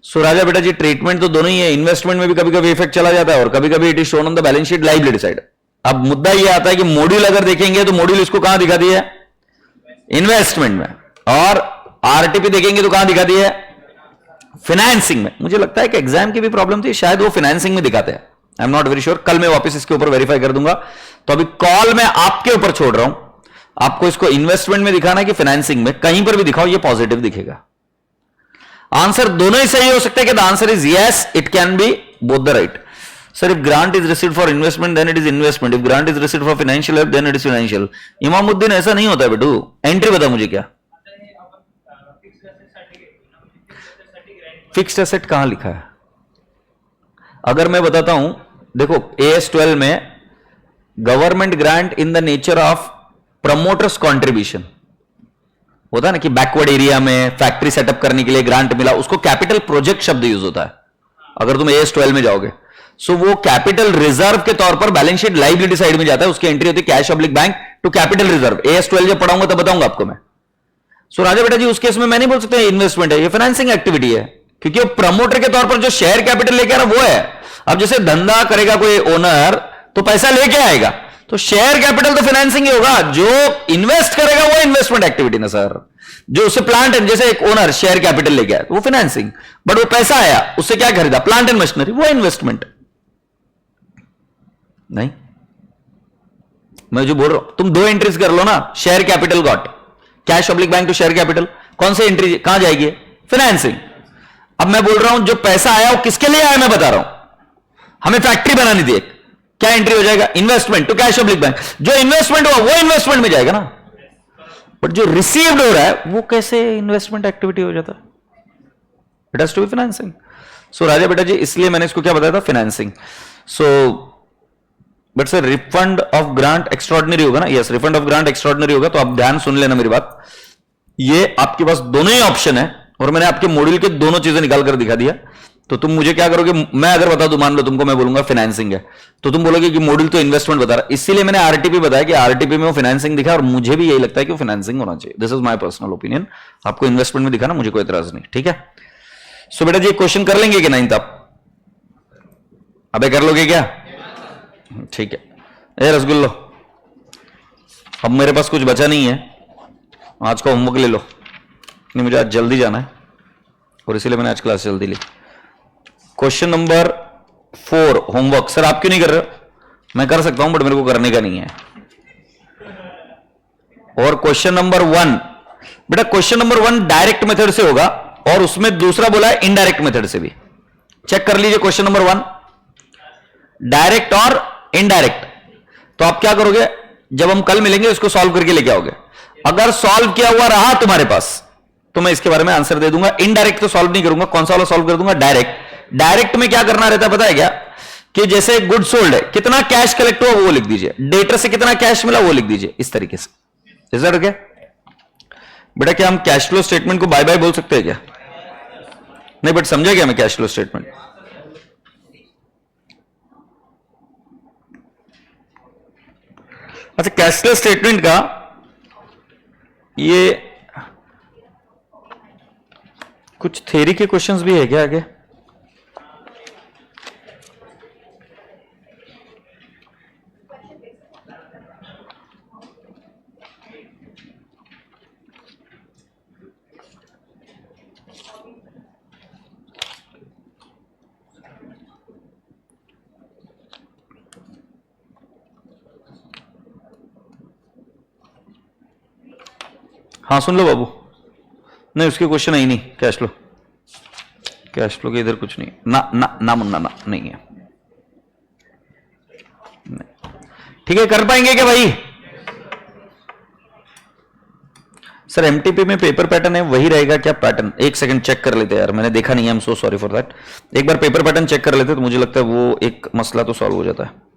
सो राजा बेटा जी ट्रीटमेंट तो दोनों ही है, इन्वेस्टमेंट में भी कभी कभी इफेक्ट चला जाता है और कभी कभी it is shown on the balance sheet liability side. अब मुद्दा यह आता है कि मॉड्यूल अगर देखेंगे तो मॉड्यूल इसको कहां दिखा दिया है? इन्वेस्टमेंट में। और आरटीपी देखेंगे तो कहां दिखा दिया है? फाइनेंसिंग में। मुझे लगता है कि एग्जाम की भी प्रॉब्लम थी, शायद वो फाइनेंसिंग में दिखाते हैं, I am not very sure. कल मैं वापस इसके ऊपर वेरीफाई कर दूंगा। तो अभी कॉल मैं आपके ऊपर छोड़ रहा हूं, आपको इसको इन्वेस्टमेंट में दिखाना है कि फाइनेंसिंग में, कहीं पर भी दिखाओ ये पॉजिटिव दिखेगा। आंसर दोनों ही सही हो सकते हैं कि the answer is yes, it can be both the right. Sir if grant is received for investment then it is investment, if grant is received for financial help then it is financial. Imamuddin ऐसा नहीं होता है बेटू, entry बता मुझे क्या fixed asset कहां लिखा है? अगर मैं बताता हूं, देखो AS12 में government grant in the nature of promoters contribution होता है ना, कि बैकवर्ड एरिया में फैक्ट्री सेटअप करने के लिए ग्रांट मिला, उसको कैपिटल प्रोजेक्ट शब्द यूज होता है अगर तुम AS12 में जाओगे। सो वो कैपिटल रिजर्व के तौर पर बैलेंस शीट लायबिलिटी साइड में जाता है, उसकी एंट्री होती है cash oblique bank to capital reserve. AS12 जब पढ़ाऊंगा तब बताऊंगा आपको मैं। सो राजा बेटा जी उस केस में मैं नहीं बोल सकता इन्वेस्टमेंट है, ये फाइनेंसिंग एक्टिविटी है, क्योंकि वो प्रमोटर के तौर पर जो शेयर कैपिटल लेके आ रहा वो है। अब जैसे धंधा करेगा कोई ओनर तो पैसा लेके आएगा, तो शेयर कैपिटल तो फाइनेंसिंग ही होगा। जो इन्वेस्ट करेगा वो इन्वेस्टमेंट एक्टिविटी ना सर। जो उससे प्लांट एंड, जैसे एक ओनर शेयर कैपिटल लेके आया वो फाइनेंसिंग, बट वो पैसा आया उससे क्या खरीदा? प्लांट एंड मशीनरी, वो इन्वेस्टमेंट नहीं। मैं जो बोल रहा हूं तुम दो एंट्रीज कर लो ना, share capital got, cash oblique bank to share capital, कौन सी एंट्री कहां जाएगी? फाइनेंसिंग। अब मैं बोल रहा हूं जो पैसा आया वो किसके लिए आया मैं बता रहा हूं, हमें फैक्ट्री बनानी थी, क्या एंट्री हो जाएगा? Investment to cash oblique bank. जो इन्वेस्टमेंट हुआ वो इन्वेस्टमेंट में जाएगा ना, बट जो रिसीव्ड हो रहा है वो कैसे इन्वेस्टमेंट एक्टिविटी हो जाता है? It has to be financing. So राजा बेटा जी इसलिए मैंने इसको क्या बताया था? Financing. So but sir refund of grant extraordinary होगा ना? Yes, refund of grant extraordinary होगा। तो आप ध्यान सुन लेना मेरी बात, ये आपके पास दोनों ही ऑप्शन है और मैंने आपके मॉड्यूल के दोनों चीजें निकाल कर दिखा दिया। तो तुम मुझे क्या करोगे? मैं अगर बता दूं, मान लो तुमको मैं बोलूंगा फाइनेंसिंग है, तो तुम बोलोगे कि मॉड्यूल तो इन्वेस्टमेंट बता रहा है। इसीलिए मैंने आरटीपी बताया कि आरटीपी में वो फाइनेंसिंग दिखा, और मुझे भी यही लगता है कि वो फाइनेंसिंग होना चाहिए। This is my personal opinion. आपको इन्वेस्टमेंट में दिखाना मुझे कोई एतराज नहीं, ठीक है? सो बेटा जी क्वेश्चन कर लेंगे कि नहीं? आप अबे कर लोगे क्या? ठीक है। ए रसगुल्लो, अब मेरे पास कुछ बचा नहीं है, आज का होमवर्क ले लो। नहीं, मुझे आज जल्दी जाना है और इसीलिए मैंने आज क्लास जल्दी ली। Question number 4 homework. सर आप क्यों नहीं कर रहे हो? मैं कर सकता हूं बट मेरे को करने का नहीं है। और क्वेश्चन नंबर 1 बेटा, क्वेश्चन नंबर 1 डायरेक्ट मेथड से होगा और उसमें दूसरा बोला है इनडायरेक्ट मेथड से भी। चेक कर लीजिए क्वेश्चन नंबर 1, डायरेक्ट और इनडायरेक्ट। तो आप क्या करोगे? जब हम कल मिलेंगे इसको सॉल्व करके लेके आओगे। अगर सॉल्व किया हुआ रहा तुम्हारे पास तो मैं इसके बारे में आंसर दे दूंगा। इनडायरेक्ट तो सॉल्व नहीं करूंगा। कौन सा वाला सॉल्व कर दूंगा? डायरेक्ट। डायरेक्ट में क्या करना रहता है पता है क्या? कि जैसे गुड सोल्ड है, कितना कैश कलेक्ट हुआ वो लिख दीजिए, डेटर से कितना कैश मिला वो लिख दीजिए, इस तरीके से। Is that okay? बेटा क्या हम कैश फ्लो स्टेटमेंट को बाय बाय बोल सकते हैं क्या? नहीं, बट समझे क्या मैं कैश फ्लो स्टेटमेंट? अच्छा, कैश फ्लो स्टेटमेंट का ये कुछ थ्योरी के क्वेश्चंस भी है क्या आगे? हाँ सुन लो बाबू, नहीं उसके क्वेश्चन है ही नहीं। कैश फ्लो, कैश फ्लो के इधर कुछ नहीं। ना ना ना मुन्ना ना नहीं है। ठीक है, कर पाएंगे क्या भाई? सर एमटीपी में पेपर पैटर्न है वही रहेगा क्या पैटर्न? एक सेकंड चेक कर लेते हैं यार, मैंने देखा नहीं है। आई am so sorry for that. एक बार पेपर पैटर्न चेक कर लेते तो मुझे लगता है वो एक मसला तो सॉल्व हो जाता है।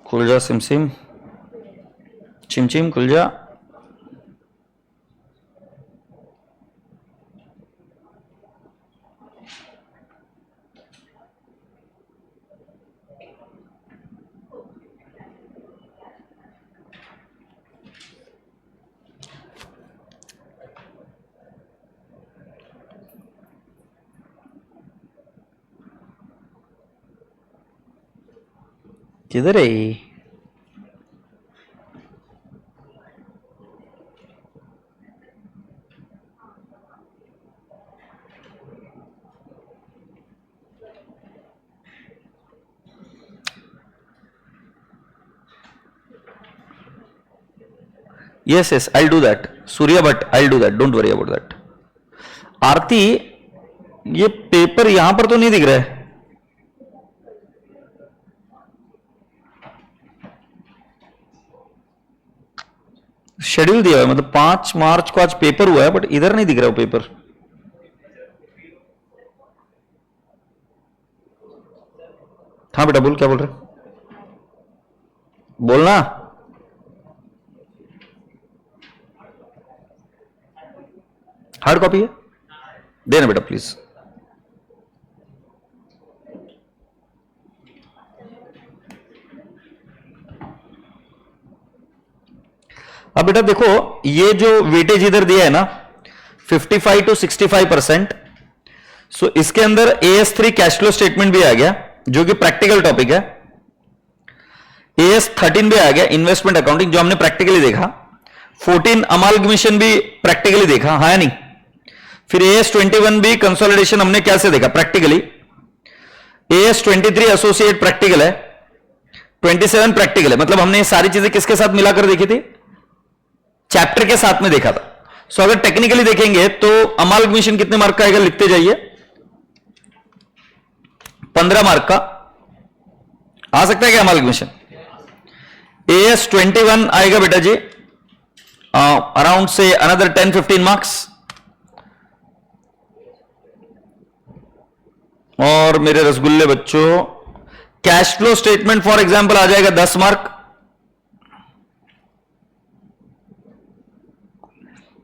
खुल जा सिमसिम, चिमचिम खुल जा। किधर है ये? Yes, yes, I'll do that. Surya Bhatt, I'll do that. Don't worry about that. आरती, ये पेपर यहां पर तो नहीं दिख रहा है। शेड्यूल दिया है, मतलब 5 मार्च को आज पेपर हुआ है, बट इधर नहीं दिख रहा वो पेपर। हाँ बेटा बोल, क्या बोल रहे? बोलना। हार्ड कॉपी है, देना बेटा प्लीज। अब बेटा देखो, ये जो वेटेज इधर दिया है ना 55 to 65%, सो इसके अंदर AS3 कैश फ्लो स्टेटमेंट भी आ गया जो कि प्रैक्टिकल टॉपिक है। AS13 भी आ गया, इन्वेस्टमेंट अकाउंटिंग, जो हमने प्रैक्टिकली देखा। 14 अमालगमेशन भी प्रैक्टिकली देखा, हाँ या नहीं? फिर AS21 भी कंसोलिडेशन हमने कैसे देखा प्रैक्टिकली। AS23 एसोसिएट प्रैक्टिकल है, 27 प्रैक्टिकल है। मतलब हमने ये सारी चीजें किसके साथ मिलाकर देखी थी? चैप्टर के साथ में देखा था। सो अगर टेक्निकली देखेंगे तो अमालगमेशन कितने मार्क का आएगा, लिखते जाइए। 15 मार्क का आ सकता है क्या अमालगमेशन? AS21 आएगा बेटा जी अराउंड से अनदर 10-15 मार्क्स। और मेरे रसगुल्ले बच्चों, cash flow statement for example आ जाएगा 10 मार्क।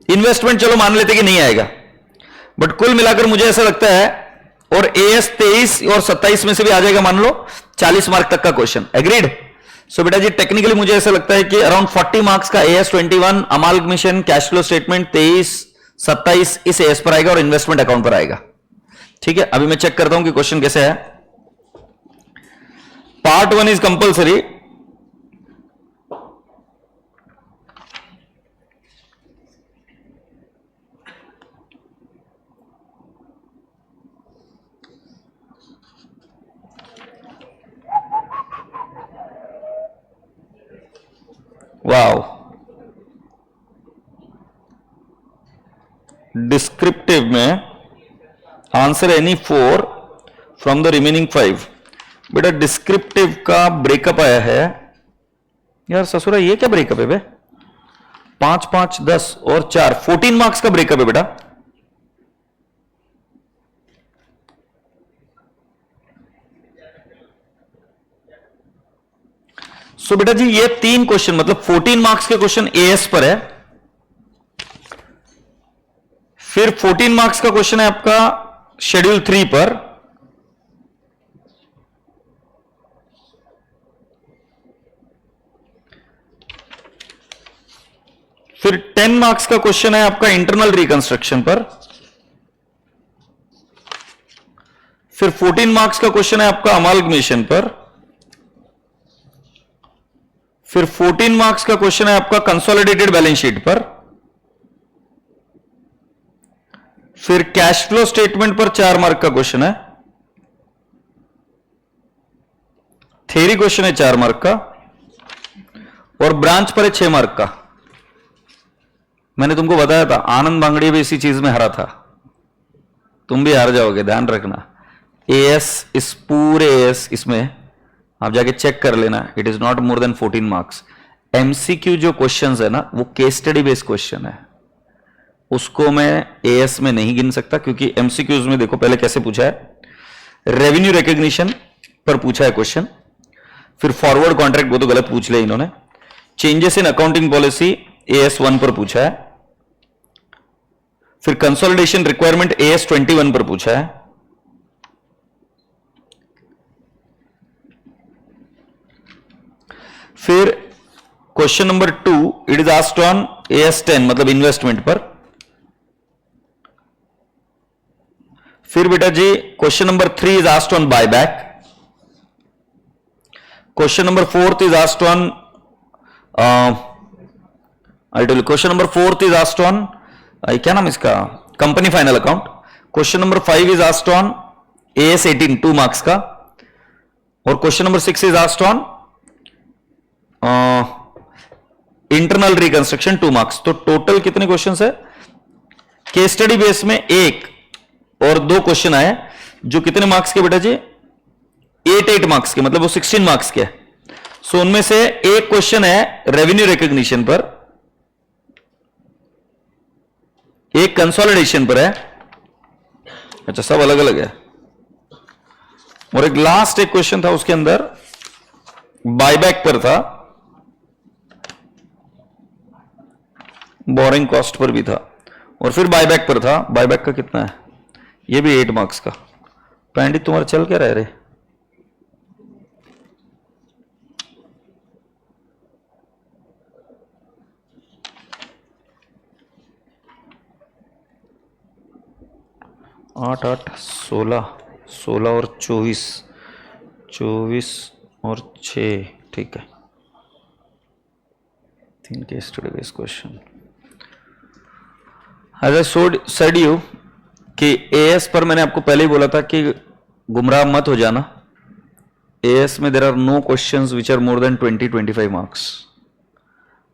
इन्वेस्टमेंट चलो मान लेते कि नहीं आएगा, बट कुल मिलाकर मुझे ऐसा लगता है, और AS 23 और 27 में से भी आ जाएगा मान लो 40 मार्क तक का क्वेश्चन। एग्रीड? सो बेटा जी टेक्निकली मुझे ऐसा लगता है कि अराउंड 40 मार्क्स का AS21 amalgamation cash flow statement 23-27 इस AS पर आएगा और इन्वेस्टमेंट अकाउंट पर आएगा। ठीक है, अभी मैं चेक करता हूं कि क्वेश्चन कैसे है। Part 1 is compulsory. Wow, descriptive में answer any 4 from the remaining 5। बेटा डिस्क्रिप्टिव का ब्रेकअप आया है यार ससुरा, ये क्या ब्रेकअप है बे? 5, 5, 10 और 4, 14 मार्क्स का ब्रेकअप है बेटा। सो बेटा जी ये 3 क्वेश्चन मतलब 14 मार्क्स के क्वेश्चन एएस पर है। फिर 14 मार्क्स का क्वेश्चन है आपका शेड्यूल 3 पर। फिर 10 मार्क्स का क्वेश्चन है आपका इंटरनल रिकंस्ट्रक्शन पर। फिर 14 मार्क्स का क्वेश्चन है आपका अमाल्गमेशन पर। फिर 14 मार्क्स का क्वेश्चन है आपका कंसोलिडेटेड बैलेंस शीट पर। फिर कैश फ्लो स्टेटमेंट पर 4 मार्क का क्वेश्चन है। थ्योरी क्वेश्चन है 4 मार्क का। और ब्रांच पर है 6 मार्क का। मैंने तुमको बताया था आनंद बांगड़ी भी इसी चीज में हारा था, तुम भी हार जाओगे, ध्यान रखना। एएस इस पूरे एएस इसमें आप जाके चेक कर लेना, it is not more than 14 marks. MCQ जो क्वेश्चंस है ना वो केस स्टडी बेस्ड क्वेश्चन है, उसको मैं एएस में नहीं गिन सकता क्योंकि एमसीक्यूज में देखो पहले कैसे पूछा है, रेवेन्यू रिकॉग्निशन पर पूछा है क्वेश्चन। फिर फॉरवर्ड कॉन्ट्रैक्ट वो तो गलत पूछ लिया इन्होंने। Changes in accounting policy as 1 पर पूछा है। फिर कंसोलिडेशन रिक्वायरमेंट एएस 21 पर पूछा है। फिर question number 2 it is asked on AS 10 मतलब इन्वेस्टमेंट पर। फिर बेटा जी question number 3 is asked on buyback. Question number 4 is asked on question number 4 is asked on क्या नाम इसका, company final account. Question number 5 is asked on AS 18 2 marks का। और question number 6 is asked on internal reconstruction 2 marks. तो total कितने questions है case study base में? 1 और 2 क्वेश्चन आए जो कितने मार्क्स के बेटा जी? 8 मार्क्स के, मतलब वो 16 मार्क्स के। सो उनमें से एक क्वेश्चन है रेवेन्यू रिकॉग्निशन पर, एक कंसोलिडेशन पर है, अच्छा सब अलग अलग है। और एक लास्ट एक क्वेश्चन था उसके अंदर बायबैक पर था, बोरिंग कॉस्ट पर भी था, और फिर बायबैक पर था। बायबैक का कितना है? ये भी 8 मार्क्स का। पंडित तुम्हारा चल क्या रह रहे? आठ 16 और 24 और 6, ठीक है। 3 case study based question. As I said you कि एएस पर मैंने आपको पहले ही बोला था कि गुमराह मत हो जाना। एएस में there are no questions which are more than 20-25 marks,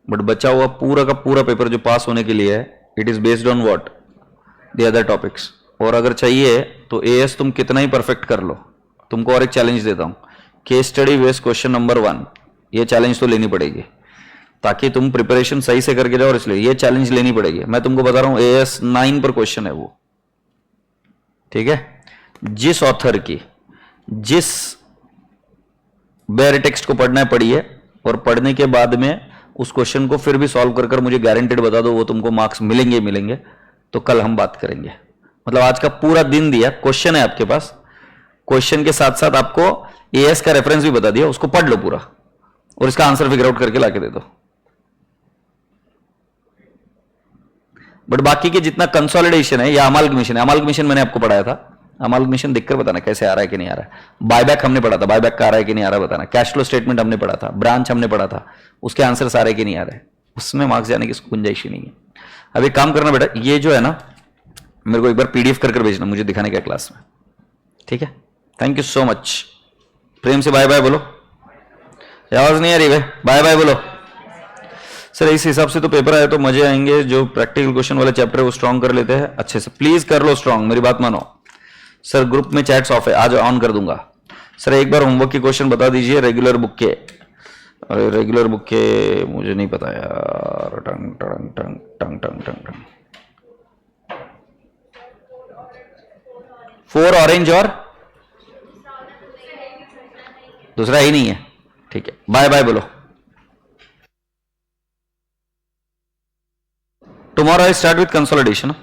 but बचा हुआ पूरा का पूरा पेपर जो पास होने के लिए है it is based on what the other topics. और अगर चाहिए तो एएस तुम कितना ही परफेक्ट कर लो, तुमको और एक चैलेंज देता हूं, case study based question number 1, ये चैलेंज तो लेनी पड़ेगी ताकि तुम प्रिपरेशन सही से करके जाओ। और इसलिए ये चैलेंज लेनी पड़ेगी। मैं तुमको बता रहा हूं एएस 9 पर क्वेश्चन है वो, ठीक है। जिस ऑथर की जिस बेयर टेक्स्ट को पढ़ना है पढ़िए, और पढ़ने के बाद में उस क्वेश्चन को फिर भी सॉल्व कर मुझे गारंटेड बता दो वो तुमको मार्क्स मिलेंगे मिलेंगे। तो कल हम बात करेंगे। मतलब आज का पूरा दिन दिया, क्वेश्चन है आपके पास, क्वेश्चन के साथ साथ आपको एएस का रेफरेंस भी बता दिया, उसको पढ़ लो पूरा और इसका आंसर फिगर आउट करके लाके दे दो। बट बाकी के जितना कंसोलिडेशन है या अमाल्गमेशन है, अमाल्गमेशन मैंने आपको पढ़ाया था, अमाल्गमेशन देखकर बताना कैसे आ रहा है कि नहीं आ रहा है। बायबैक हमने पढ़ा था, बायबैक का आ रहा है कि नहीं आ रहा है बताना। कैश फ्लो स्टेटमेंट हमने पढ़ा था, ब्रांच हमने पढ़ा था, उसके आंसर आ रहे कि नहीं आ रहे, उसमें मार्क्स जाने की गुंजाइश ही नहीं है। अब एक काम करना बेटा, ये जो है ना मेरे को एक बार पीडीएफ कर भेजना, मुझे दिखाने का क्लास में, ठीक है। Thank you so much. प्रेम से बाय बाय बोलो, आवाज नहीं आ रही भाई, बाय बाय बोलो। सर इस हिसाब से तो पेपर आए तो मजे आएंगे, जो प्रैक्टिकल क्वेश्चन वाले चैप्टर है वो स्ट्रांग कर लेते हैं अच्छे से। प्लीज कर लो स्ट्रांग, मेरी बात मानो। सर ग्रुप में चैट्स ऑफ है, आज ऑन कर दूंगा। सर एक बार होमवर्क के क्वेश्चन बता दीजिए रेगुलर बुक के। अरे रेगुलर बुक के मुझे नहीं पता यार। टंग टंग टंग टंग टंग टंग टंग 4 ऑरेंज और दूसरा ही नहीं है, ठीक है। बाय बाय बोलो। tomorrow I start with consolidation.